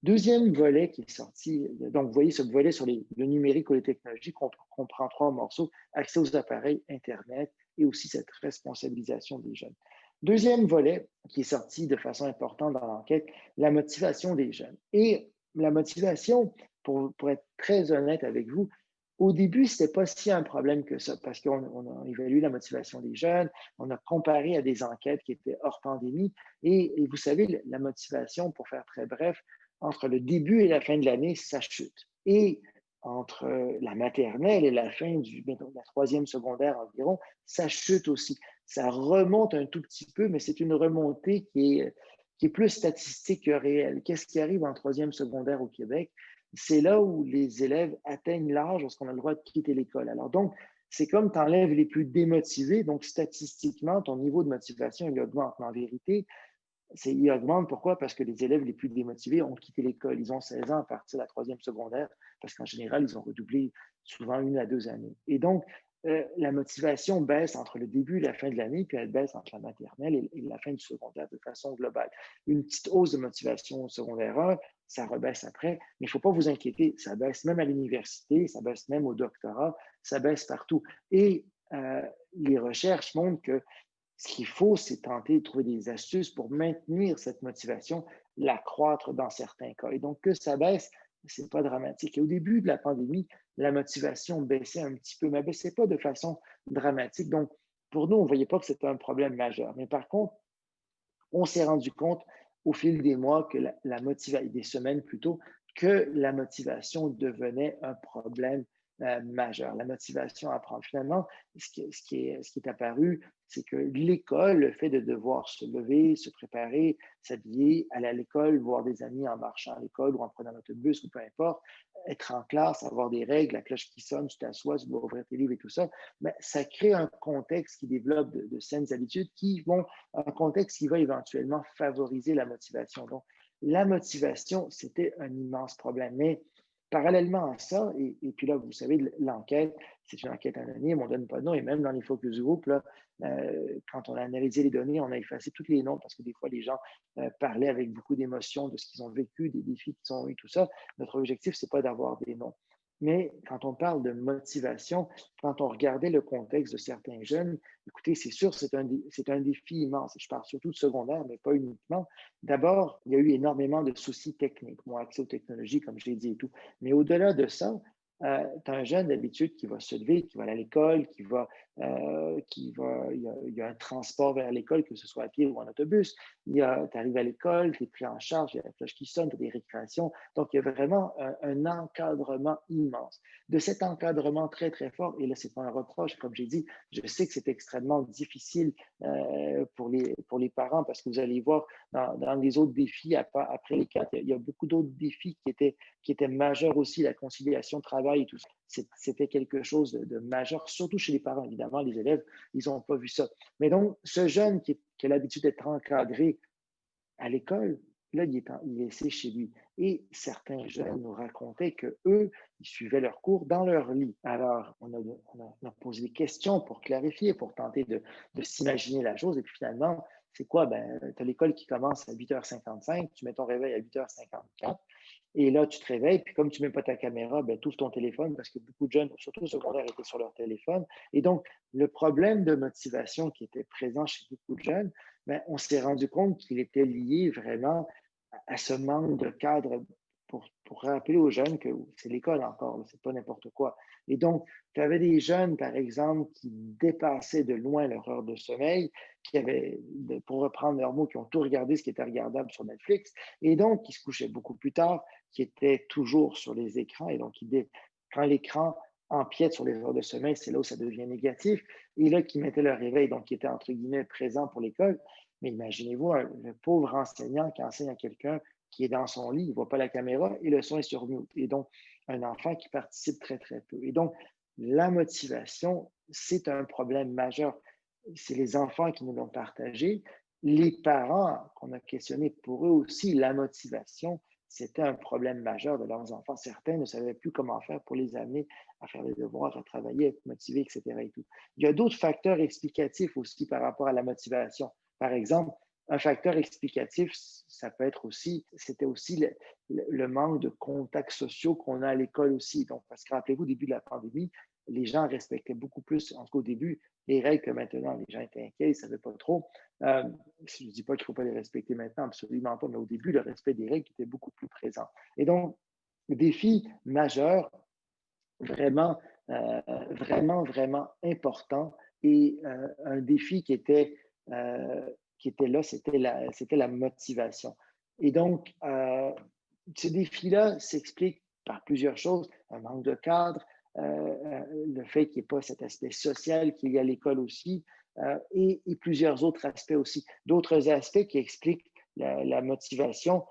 Deuxième volet qui est sorti, donc vous voyez ce volet sur le numérique ou les technologies comprend 3 morceaux, accès aux appareils, Internet et aussi cette responsabilisation des jeunes. Deuxième volet qui est sorti de façon importante dans l'enquête, la motivation des jeunes. Et la motivation, pour être très honnête avec vous, au début, ce n'était pas si un problème que ça, parce qu'on a évalué la motivation des jeunes, on a comparé à des enquêtes qui étaient hors pandémie, et vous savez, la motivation, pour faire très bref, entre le début et la fin de l'année, ça chute. Et entre la maternelle et la fin de la troisième secondaire environ, ça chute aussi. Ça remonte un tout petit peu, mais c'est une remontée qui est plus statistique que réelle. Qu'est-ce qui arrive en troisième secondaire au Québec? C'est là où les élèves atteignent l'âge où on a le droit de quitter l'école. Alors donc, c'est comme tu enlèves les plus démotivés, donc statistiquement, ton niveau de motivation, il augmente. Mais en vérité, il augmente. Pourquoi? Parce que les élèves les plus démotivés ont quitté l'école. Ils ont 16 ans à partir de la troisième secondaire, parce qu'en général, ils ont redoublé souvent 1 à 2 années. Et donc, la motivation baisse entre le début et la fin de l'année, puis elle baisse entre la maternelle et la fin du secondaire de façon globale. Une petite hausse de motivation au secondaire 1, ça rebaisse après, mais il ne faut pas vous inquiéter, ça baisse même à l'université, ça baisse même au doctorat, ça baisse partout. Et les recherches montrent que ce qu'il faut, c'est tenter de trouver des astuces pour maintenir cette motivation, l'accroître dans certains cas. Et donc, que ça baisse, ce n'est pas dramatique. Et au début de la pandémie, la motivation baissait un petit peu, mais elle ne baissait pas de façon dramatique. Donc, pour nous, on ne voyait pas que c'était un problème majeur. Mais par contre, on s'est rendu compte au fil des mois, que des semaines plutôt, que la motivation devenait un problème majeur. La motivation à apprendre. Finalement, ce qui est apparu, c'est que l'école, le fait de devoir se lever, se préparer, s'habiller, aller à l'école, voir des amis en marchant à l'école ou en prenant l'autobus ou peu importe, être en classe, avoir des règles, la cloche qui sonne, tu t'assois, tu dois ouvrir tes livres et tout ça, mais ça crée un contexte qui développe de saines habitudes un contexte qui va éventuellement favoriser la motivation. Donc, la motivation, c'était un immense problème. Mais parallèlement à ça, et puis là, vous savez, l'enquête, c'est une enquête anonyme, on ne donne pas de nom, et même dans les focus group, là, quand on a analysé les données, on a effacé tous les noms parce que des fois, les gens parlaient avec beaucoup d'émotion de ce qu'ils ont vécu, des défis qu'ils ont eu, tout ça. Notre objectif, ce n'est pas d'avoir des noms. Mais quand on parle de motivation, quand on regardait le contexte de certains jeunes, écoutez, c'est sûr, c'est un défi immense. Je parle surtout de secondaire, mais pas uniquement. D'abord, il y a eu énormément de soucis techniques, accès aux technologies, comme je l'ai dit et tout. Mais au-delà de ça, tu as un jeune d'habitude qui va se lever, qui va aller à l'école, il y a un transport vers l'école, que ce soit à pied ou en autobus. Tu arrives à l'école, tu es pris en charge, il y a la cloche qui sonne, tu as des récréations. Donc, il y a vraiment un encadrement immense. De cet encadrement très, très fort, et là, c'est pas un reproche, comme j'ai dit, je sais que c'est extrêmement difficile pour les parents parce que vous allez voir dans les autres défis, après les quatre, il y a beaucoup d'autres défis qui était majeur aussi, la conciliation travail et tout ça. C'était quelque chose de majeur, surtout chez les parents, évidemment. Les élèves, ils n'ont pas vu ça. Mais donc, ce jeune qui a l'habitude d'être encadré à l'école, là, il est laissé chez lui. Et certains jeunes nous racontaient qu'eux, ils suivaient leurs cours dans leur lit. Alors, on a posé des questions pour clarifier, pour tenter de s'imaginer la chose. Et puis finalement, c'est quoi? Ben, tu as l'école qui commence à 8h55, tu mets ton réveil à 8h54. Et là, tu te réveilles, puis comme tu ne mets pas ta caméra, ben, tu ouvres ton téléphone parce que beaucoup de jeunes, surtout au secondaire, étaient sur leur téléphone. Et donc, le problème de motivation qui était présent chez beaucoup de jeunes, ben, on s'est rendu compte qu'il était lié vraiment à ce manque de cadre pour rappeler aux jeunes que c'est l'école encore, c'est pas n'importe quoi. Et donc, tu avais des jeunes, par exemple, qui dépassaient de loin leur heure de sommeil, qui avaient, pour reprendre leurs mots, qui ont tout regardé ce qui était regardable sur Netflix, et donc qui se couchaient beaucoup plus tard, qui étaient toujours sur les écrans, et donc quand l'écran empiète sur les heures de sommeil, c'est là où ça devient négatif, et là, qui mettaient leur réveil, donc qui étaient entre guillemets présents pour l'école. Mais imaginez-vous le pauvre enseignant qui enseigne à quelqu'un qui est dans son lit, il ne voit pas la caméra et le son est sur mute. Et donc, un enfant qui participe très, très peu. Et donc, la motivation, c'est un problème majeur. C'est les enfants qui nous l'ont partagé. Les parents qu'on a questionnés, pour eux aussi, la motivation, c'était un problème majeur de leurs enfants. Certains ne savaient plus comment faire pour les amener à faire les devoirs, à travailler, à être motivés, etc. Et tout. Il y a d'autres facteurs explicatifs aussi par rapport à la motivation. Par exemple, un facteur explicatif, ça peut être aussi, c'était aussi le manque de contacts sociaux qu'on a à l'école aussi. Donc, parce que rappelez-vous, au début de la pandémie, les gens respectaient beaucoup plus, en tout cas au début, les règles que maintenant. Les gens étaient inquiets, ils ne savaient pas trop. Je ne dis pas qu'il ne faut pas les respecter maintenant, absolument pas, mais au début, le respect des règles était beaucoup plus présent. Et donc, le défi majeur, vraiment, vraiment important et un défi qui était là, c'était la motivation. Et donc, ce défi-là s'explique par plusieurs choses, un manque de cadre, le fait qu'il n'y ait pas cet aspect social qu'il y a à l'école aussi, et plusieurs autres aspects aussi. D'autres aspects qui expliquent la motivation,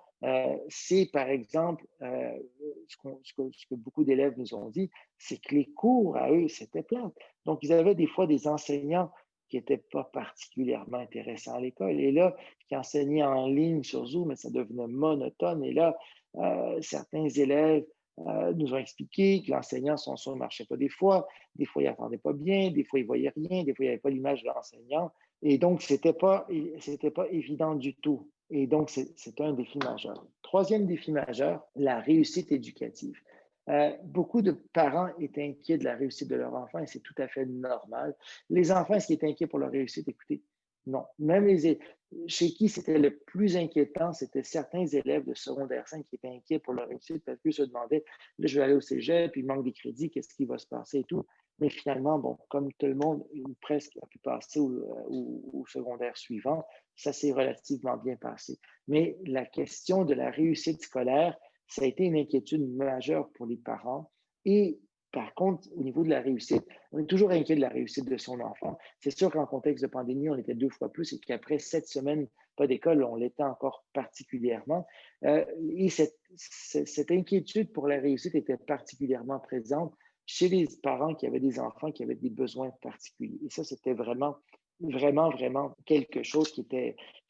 c'est par exemple, ce que beaucoup d'élèves nous ont dit, c'est que les cours à eux, c'était plate. Donc, ils avaient des fois des enseignants qui n'étaient pas particulièrement intéressants à l'école. Et là, qui enseignaient en ligne sur Zoom, mais ça devenait monotone. Et là, certains élèves nous ont expliqué que l'enseignant, son son ne marchait pas des fois il n'entendait pas bien, des fois il ne voyait rien, des fois il n'y avait pas l'image de l'enseignant. Et donc, c'était pas évident du tout. Et donc, c'est un défi majeur. Troisième défi majeur, la réussite éducative. Beaucoup de parents étaient inquiets de la réussite de leur enfant et c'est tout à fait normal. Les enfants, est-ce qu'ils étaient inquiets pour leur réussite? Écoutez, non. Même chez qui c'était le plus inquiétant, c'était certains élèves de secondaire 5 qui étaient inquiets pour leur réussite parce qu'ils se demandaient, là, je vais aller au cégep, puis il manque des crédits, qu'est-ce qui va se passer et tout. Mais finalement, bon, comme tout le monde, ou presque, a pu passer au secondaire suivant, ça s'est relativement bien passé. Mais la question de la réussite scolaire, ça a été une inquiétude majeure pour les parents. Et par contre, au niveau de la réussite, on est toujours inquiet de la réussite de son enfant. C'est sûr qu'en contexte de pandémie, on était 2 fois plus et qu'après 7 semaines, pas d'école, on l'était encore particulièrement. Et cette inquiétude pour la réussite était particulièrement présente chez les parents qui avaient des enfants qui avaient des besoins particuliers. Et ça, c'était vraiment, vraiment, vraiment quelque chose qui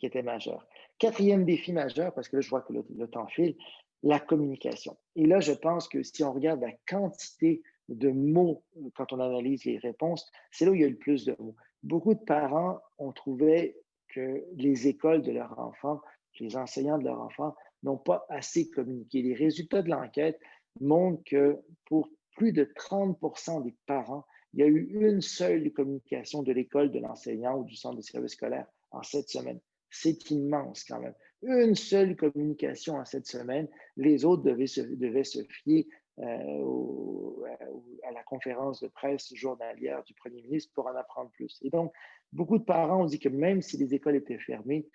était majeur. Quatrième défi majeur, parce que là, je vois que le temps file, la communication. Et là, je pense que si on regarde la quantité de mots quand on analyse les réponses, c'est là où il y a le plus de mots. Beaucoup de parents ont trouvé que les écoles de leurs enfants, les enseignants de leurs enfants n'ont pas assez communiqué. Les résultats de l'enquête montrent que pour plus de 30 des parents, il y a eu une seule communication de l'école, de l'enseignant ou du centre de service scolaire en 7 semaines. C'est immense quand même. Une seule communication en 7 semaines. Les autres devaient se fier à la conférence de presse journalière du premier ministre pour en apprendre plus. Et donc, beaucoup de parents ont dit que même si les écoles étaient fermées,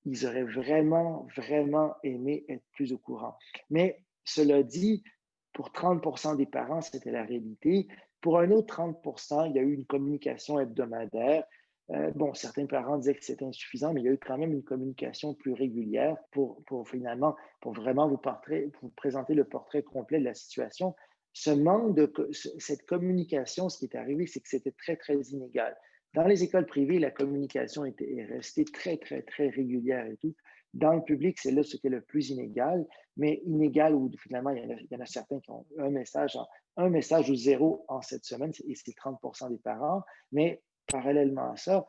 ils auraient vraiment, vraiment aimé être plus au courant. Mais cela dit, pour 30 des parents, c'était la réalité. Pour un autre 30 il y a eu une communication hebdomadaire. Bon, certains parents disaient que c'était insuffisant, mais il y a eu quand même une communication plus régulière pour finalement, pour vraiment vous présenter le portrait complet de la situation. Cette communication, ce qui est arrivé, c'est que c'était très, très inégal. Dans les écoles privées, la communication est restée très, très, très régulière et tout. Dans le public, c'est là ce qui est le plus inégal, mais inégal où finalement, il y en a certains qui ont un message ou zéro en cette semaine, et c'est 30 des parents. Mais parallèlement à ça,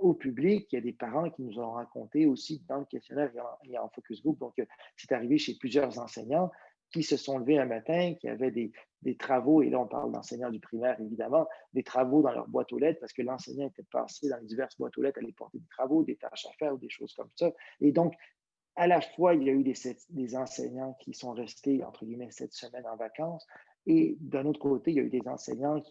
au public, il y a des parents qui nous ont raconté aussi dans le questionnaire et en focus group. Donc, c'est arrivé chez plusieurs enseignants qui se sont levés un matin, qui avaient des travaux, et là, on parle d'enseignants du primaire, évidemment, des travaux dans leur boîte aux lettres parce que l'enseignant était passé dans les diverses boîtes aux lettres à aller porter des travaux, des tâches à faire ou des choses comme ça. Et donc, à la fois, il y a eu des enseignants qui sont restés, entre guillemets, cette semaine en vacances, et d'un autre côté, il y a eu des enseignants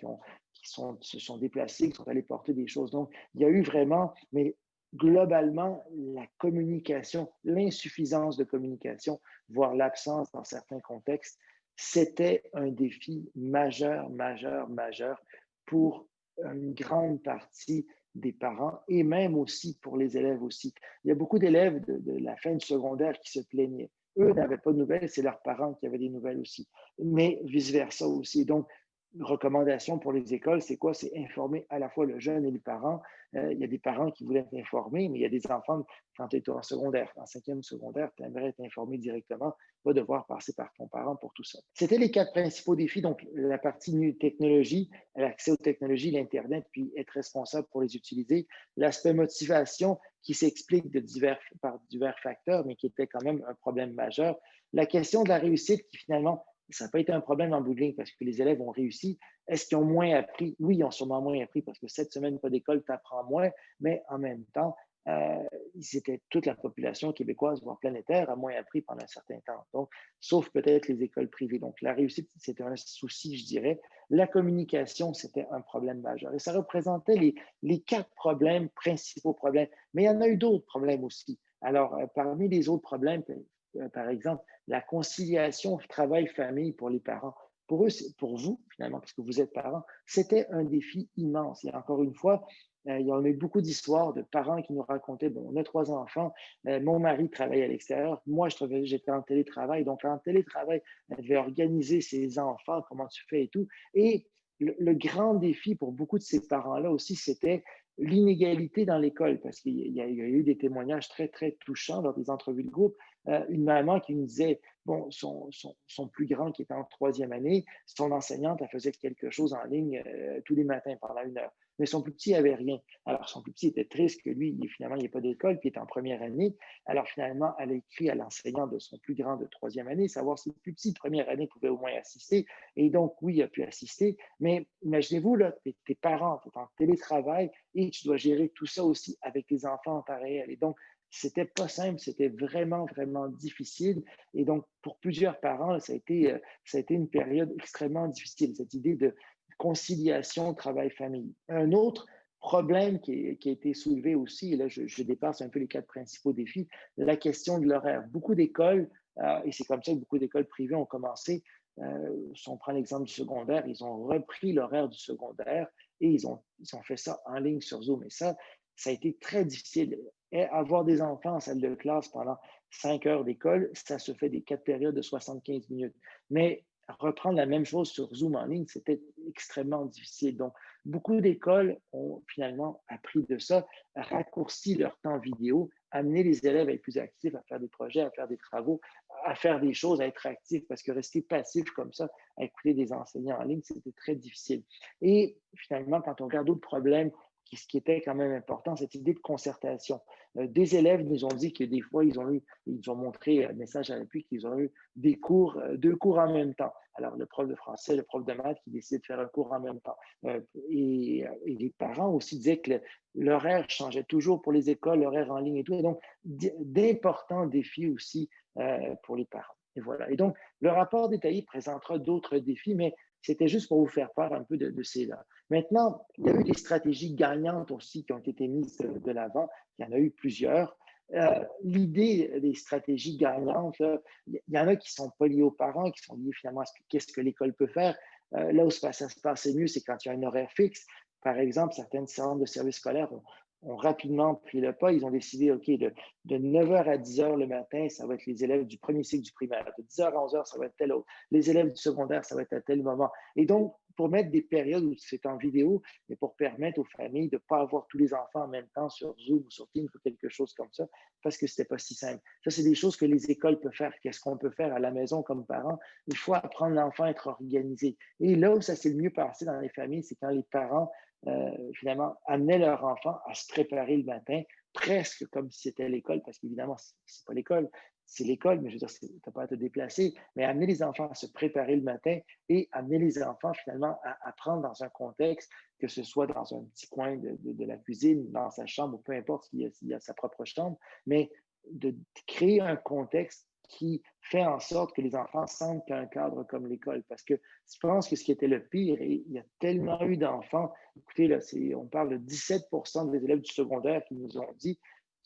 se sont déplacés, qui sont allés porter des choses. Donc, il y a eu vraiment, mais globalement, la communication, l'insuffisance de communication, voire l'absence dans certains contextes, c'était un défi majeur, majeur, majeur pour une grande partie des parents et même aussi pour les élèves aussi. Il y a beaucoup d'élèves de la fin du secondaire qui se plaignaient. Eux n'avaient pas de nouvelles, c'est leurs parents qui avaient des nouvelles aussi, mais vice-versa aussi. Donc, recommandation pour les écoles, c'est quoi? C'est informer à la fois le jeune et les parents. Il y a des parents qui voulaient être informés, mais il y a des enfants, quand tu es en secondaire, en cinquième secondaire, tu aimerais être informé directement, pas devoir passer par ton parent pour tout ça. C'était les quatre principaux défis, donc la partie technologie, l'accès aux technologies, l'Internet, puis être responsable pour les utiliser. L'aspect motivation qui s'explique par divers facteurs, mais qui était quand même un problème majeur. La question de la réussite qui finalement ça n'a pas été un problème en bout de ligne parce que les élèves ont réussi. Est-ce qu'ils ont moins appris? Oui, ils ont sûrement moins appris parce que cette semaine, pas d'école, tu apprends moins, mais en même temps, toute la population québécoise, voire planétaire, a moins appris pendant un certain temps. Donc, sauf peut-être les écoles privées. Donc, la réussite, c'était un souci, je dirais. La communication, c'était un problème majeur. Et ça représentait les quatre principaux problèmes. Mais il y en a eu d'autres problèmes aussi. Alors, parmi les autres problèmes, par exemple, la conciliation travail-famille pour les parents. Pour eux, pour vous, finalement, parce que vous êtes parents, c'était un défi immense. Et encore une fois, il y en a eu beaucoup d'histoires de parents qui nous racontaient, bon, on a 3 enfants, mon mari travaille à l'extérieur, moi, j'étais en télétravail. Donc, en télétravail, elle devait organiser ses enfants, comment tu fais et tout. Et le grand défi pour beaucoup de ces parents-là aussi, c'était l'inégalité dans l'école, parce qu'il y a eu des témoignages très, très touchants dans des entrevues de groupe. Une maman qui me disait, bon, son plus grand qui était en troisième année, son enseignante, elle faisait quelque chose en ligne tous les matins pendant 1 heure. Mais son plus petit n'avait rien. Alors, son plus petit était triste que lui, finalement, il n'y a pas d'école, puis il est en première année. Alors, finalement, elle a écrit à l'enseignant de son plus grand de troisième année, savoir si le plus petit de première année pouvait au moins assister. Et donc, oui, il a pu assister. Mais imaginez-vous, là, tes parents, tu es en télétravail et tu dois gérer tout ça aussi avec tes enfants en temps réel. Et donc, c'était pas simple, c'était vraiment, vraiment difficile. Et donc, pour plusieurs parents, ça a été une période extrêmement difficile, cette idée de conciliation travail-famille. Un autre problème qui a été soulevé aussi, et là, je dépasse un peu les quatre principaux défis, la question de l'horaire. Beaucoup d'écoles, et c'est comme ça que beaucoup d'écoles privées ont commencé, si on prend l'exemple du secondaire, ils ont repris l'horaire du secondaire et ils ont fait ça en ligne sur Zoom. Et ça a été très difficile. Et avoir des enfants en salle de classe pendant 5 heures d'école, ça se fait des 4 périodes de 75 minutes. Mais reprendre la même chose sur Zoom en ligne, c'était extrêmement difficile. Donc, beaucoup d'écoles ont finalement appris de ça, raccourci leur temps vidéo, amener les élèves à être plus actifs, à faire des projets, à faire des travaux, à faire des choses, à être actifs, parce que rester passif comme ça, à écouter des enseignants en ligne, c'était très difficile. Et finalement, quand on regarde d'autres problèmes, ce qui était quand même important, cette idée de concertation. Des élèves nous ont dit que des fois, ils ont montré un message à l'appui qu'ils ont eu deux cours en même temps. Alors, le prof de français, le prof de maths qui décide de faire un cours en même temps. Et les parents aussi disaient que l'horaire changeait toujours pour les écoles, l'horaire en ligne et tout. Et donc, d'importants défis aussi pour les parents. Et voilà. Et donc, le rapport détaillé présentera d'autres défis, mais c'était juste pour vous faire part un peu de ces-là. Maintenant, il y a eu des stratégies gagnantes aussi qui ont été mises de l'avant. Il y en a eu plusieurs. L'idée des stratégies gagnantes, là, il y en a qui sont pas liées aux parents, qui sont liées finalement à qu'est-ce que l'école peut faire. Là où ça se passait mieux, c'est quand il y a un horaire fixe. Par exemple, certaines centres de services scolaires ont rapidement pris le pas. Ils ont décidé, OK, de 9 heures à 10 heures le matin, ça va être les élèves du premier cycle du primaire. De 10 heures à 11 heures, ça va être tel autre. Les élèves du secondaire, ça va être à tel moment. Et donc, pour mettre des périodes où c'est en vidéo, et pour permettre aux familles de ne pas avoir tous les enfants en même temps sur Zoom ou sur Teams ou quelque chose comme ça, parce que ce n'était pas si simple. Ça, c'est des choses que les écoles peuvent faire. Qu'est-ce qu'on peut faire à la maison comme parents? Il faut apprendre l'enfant à être organisé. Et là où ça s'est le mieux passé dans les familles, c'est quand les parents finalement, amenaient leur enfant à se préparer le matin, presque comme si c'était l'école, parce qu'évidemment, c'est pas l'école, c'est l'école, mais je veux dire, tu n'as pas à te déplacer, mais amener les enfants à se préparer le matin et amener les enfants finalement à apprendre dans un contexte, que ce soit dans un petit coin de la cuisine, dans sa chambre, ou peu importe s'il a sa propre chambre, mais de créer un contexte qui fait en sorte que les enfants sentent qu'il y a un cadre comme l'école. Parce que je pense que ce qui était le pire, et il y a tellement eu d'enfants, écoutez, là, on parle de 17 des élèves du secondaire qui nous ont dit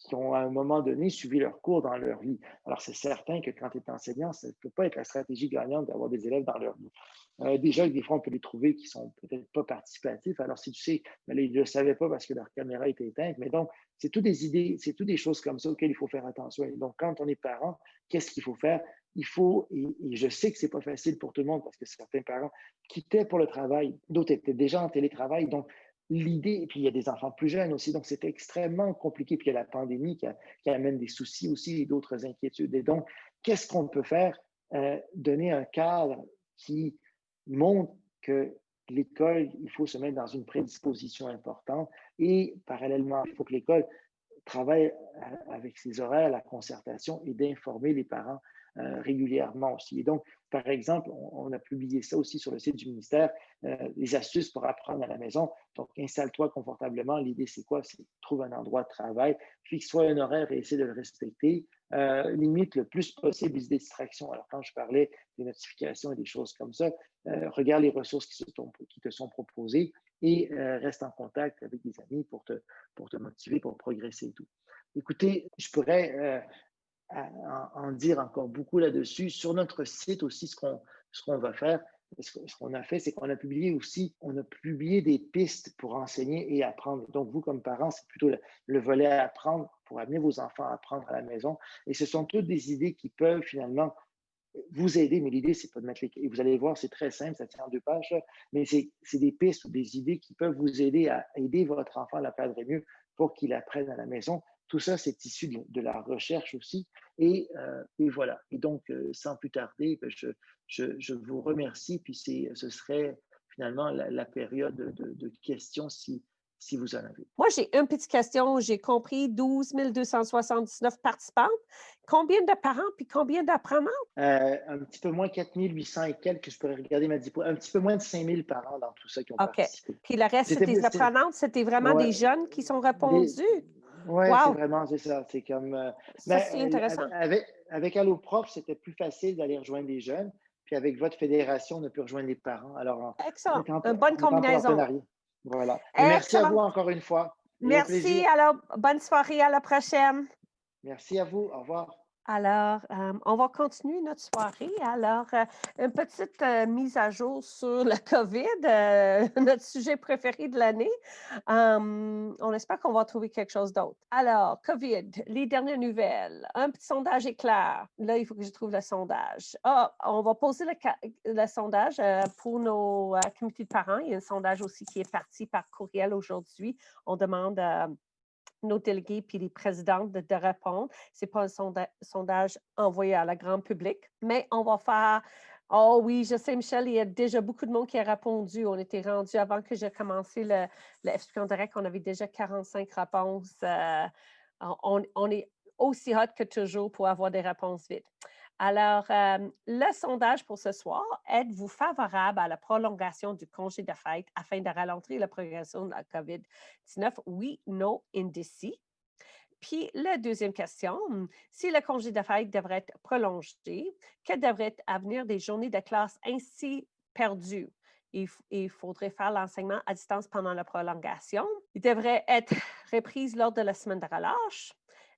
qui ont à un moment donné suivi leurs cours dans leur vie. Alors, c'est certain que quand tu es enseignant, ça ne peut pas être la stratégie gagnante d'avoir des élèves dans leur vie. Déjà, des fois, on peut les trouver qui sont peut-être pas participatifs. Alors, si tu sais, mais là, ils ne le savaient pas parce que leur caméra était éteinte. Mais donc, c'est toutes des idées, c'est toutes des choses comme ça auxquelles il faut faire attention. Et donc, quand on est parent, qu'est-ce qu'il faut faire? Il faut, et je sais que c'est pas facile pour tout le monde parce que certains parents quittaient pour le travail, d'autres étaient déjà en télétravail. Donc, l'idée, et puis il y a des enfants plus jeunes aussi, donc c'était extrêmement compliqué. Puis il y a la pandémie qui amène des soucis aussi et d'autres inquiétudes. Et donc, qu'est-ce qu'on peut faire? Donner un cadre qui montre que l'école, il faut se mettre dans une prédisposition importante et parallèlement, il faut que l'école travaille avec ses horaires, la concertation et d'informer les parents régulièrement aussi. Et donc, par exemple, on a publié ça aussi sur le site du ministère, les astuces pour apprendre à la maison. Donc, installe-toi confortablement. L'idée, c'est quoi? C'est trouve un endroit de travail, fixe-toi un horaire et essaie de le respecter. Limite le plus possible les distractions. Alors, quand je parlais des notifications et des choses comme ça, regarde les ressources qui te sont proposées et reste en contact avec des amis pour te motiver, pour progresser et tout. Écoutez, je pourrais en dire encore beaucoup là-dessus. Sur notre site aussi, ce qu'on va faire, ce qu'on a fait, c'est qu'on a publié aussi, on a publié des pistes pour enseigner et apprendre. Donc, vous, comme parents, c'est plutôt le volet à apprendre pour amener vos enfants à apprendre à la maison. Et ce sont toutes des idées qui peuvent finalement vous aider, mais l'idée, c'est pas de mettre les. Et vous allez voir, c'est très simple, ça tient en 2 pages, là, mais c'est des pistes ou des idées qui peuvent vous aider à aider votre enfant à l'apprendre mieux pour qu'il apprenne à la maison. Tout ça, c'est issu de la recherche aussi. Et voilà. Et donc, sans plus tarder, ben, je vous remercie. Puis ce serait finalement la période de questions si vous en avez. Moi, j'ai une petite question. J'ai compris 12 279 participantes. Combien de parents puis combien d'apprenants? Un petit peu moins 4800 et quelques, je pourrais regarder ma dipo, un petit peu moins de 5000 par an dans tout ça qui ont OK. participé. Puis le reste, c'est C'était des apprenantes. C'était vraiment ouais, des jeunes qui sont des, répondus. ouais, c'est Wow! vraiment, c'est ça. C'est comme, Ça, c'est mais intéressant. avec AlloProf, c'était plus facile d'aller rejoindre les jeunes. Puis avec votre fédération, on a pu rejoindre les parents. Alors, Excellent. Une bonne on est en combinaison. partenariat. Voilà. Mais merci à vous Excellent. encore une fois et au Merci. plaisir. Alors, bonne soirée. À la prochaine. Merci à vous. Au revoir. Alors, on va continuer notre soirée. Alors, une petite mise à jour sur le COVID, notre sujet préféré de l'année. On espère qu'on va trouver quelque chose d'autre. Alors, COVID, les dernières nouvelles. Un petit sondage éclair. Là, il faut que je trouve le sondage. Ah, on va poser le sondage pour nos comités de parents. Il y a un sondage aussi qui est parti par courriel aujourd'hui. On demande nos délégués puis les présidentes de répondre. Ce n'est pas un sondage envoyé à la grande public, mais on va faire. Oh oui, je sais, Michel, il y a déjà beaucoup de monde qui a répondu. On était rendu avant que j'ai commencé le FSP en direct, on avait déjà 45 réponses. On est aussi hot que toujours pour avoir des réponses vite. Alors, le sondage pour ce soir, êtes-vous favorable à la prolongation du congé de fête afin de ralentir la progression de la COVID-19? Oui, non, indécis. Puis la deuxième question, si le congé de fête devrait être prolongé, quel devrait être l'avenir des journées de classe ainsi perdues? Il faudrait faire l'enseignement à distance pendant la prolongation. Il devrait être reprise lors de la semaine de relâche.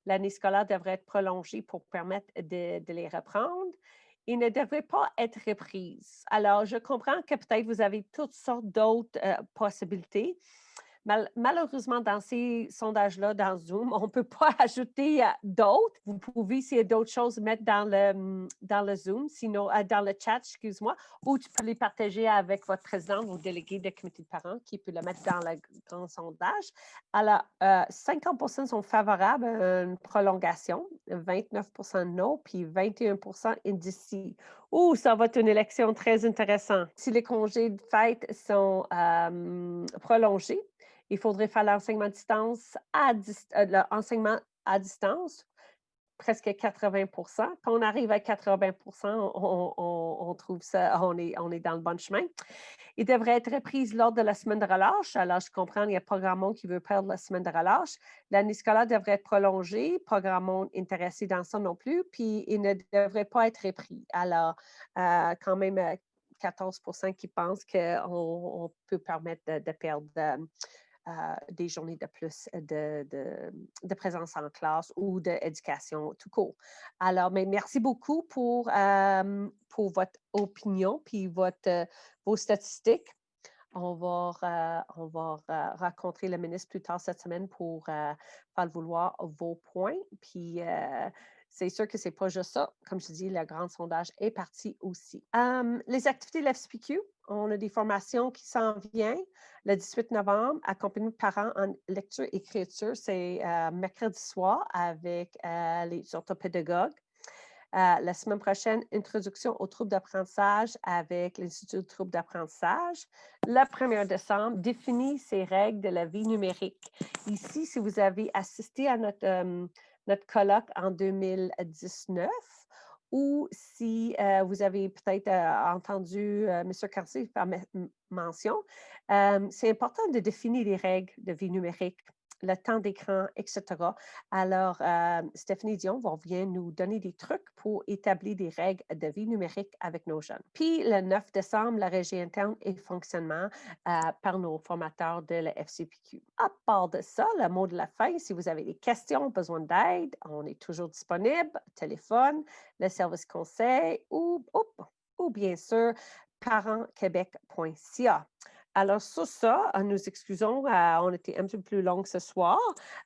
L'année scolaire devrait être prolongée pour permettre de les reprendre. Il ne devrait pas être reprise. Alors, je comprends que peut-être vous avez toutes sortes d'autres possibilités. Malheureusement, dans ces sondages-là, dans Zoom, on ne peut pas ajouter d'autres. Vous pouvez, s'il y a d'autres choses, mettre dans le Zoom, sinon dans le chat, excuse-moi, ou tu peux les partager avec votre président ou délégué de comité de parents qui peut le mettre dans le grand sondage. Alors, 50 sont favorables à une prolongation, 29 non, puis 21 indécis. Ouh, ça va être une élection très intéressante. Si les congés de fête sont prolongés, il faudrait faire l'enseignement à distance l'enseignement à distance, presque 80. Quand on arrive à 80, on trouve ça, on est dans le bon chemin. Il devrait être reprise lors de la semaine de relâche. Alors, je comprends, il n'y a pas grand monde qui veut perdre la semaine de relâche. L'année scolaire devrait être prolongée, pas grand monde intéressé dans ça non plus, puis il ne devrait pas être repris. Alors, quand même, 14 qui pensent qu'on peut permettre de perdre des journées de plus de présence en classe ou d'éducation tout court. Alors, mais merci beaucoup pour votre opinion puis vos statistiques. On va rencontrer le ministre plus tard cette semaine pour faire vouloir vos points. Puis c'est sûr que c'est pas juste ça. Comme je dis, le grand sondage est parti aussi. Les activités de l'FCPQ, on a des formations qui s'en viennent le 18 novembre, accompagné de parents en lecture-écriture. C'est mercredi soir avec les orthopédagogues. La semaine prochaine, introduction aux troubles d'apprentissage avec l'Institut de troubles d'apprentissage. Le 1er décembre, définit ces règles de la vie numérique. Ici, si vous avez assisté à notre colloque en 2019, ou si vous avez peut-être entendu M. Cartier faire mention, c'est important de définir les règles de vie numérique, le temps d'écran, etc. Alors, Stéphanie Dion vient nous donner des trucs pour établir des règles de vie numérique avec nos jeunes. Puis, le 9 décembre, la régie interne et fonctionnement par nos formateurs de la FCPQ. À part de ça, le mot de la fin, si vous avez des questions, besoin d'aide, on est toujours disponible, téléphone, le service conseil ou bien sûr, parentquebec.ca. Alors, sur ça, nous excusons, on était un petit peu plus long ce soir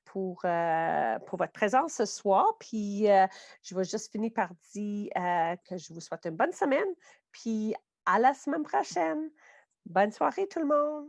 pour votre présence ce soir. Puis, je vais juste finir par dire que je vous souhaite une bonne semaine. Puis, à la semaine prochaine. Bonne soirée tout le monde.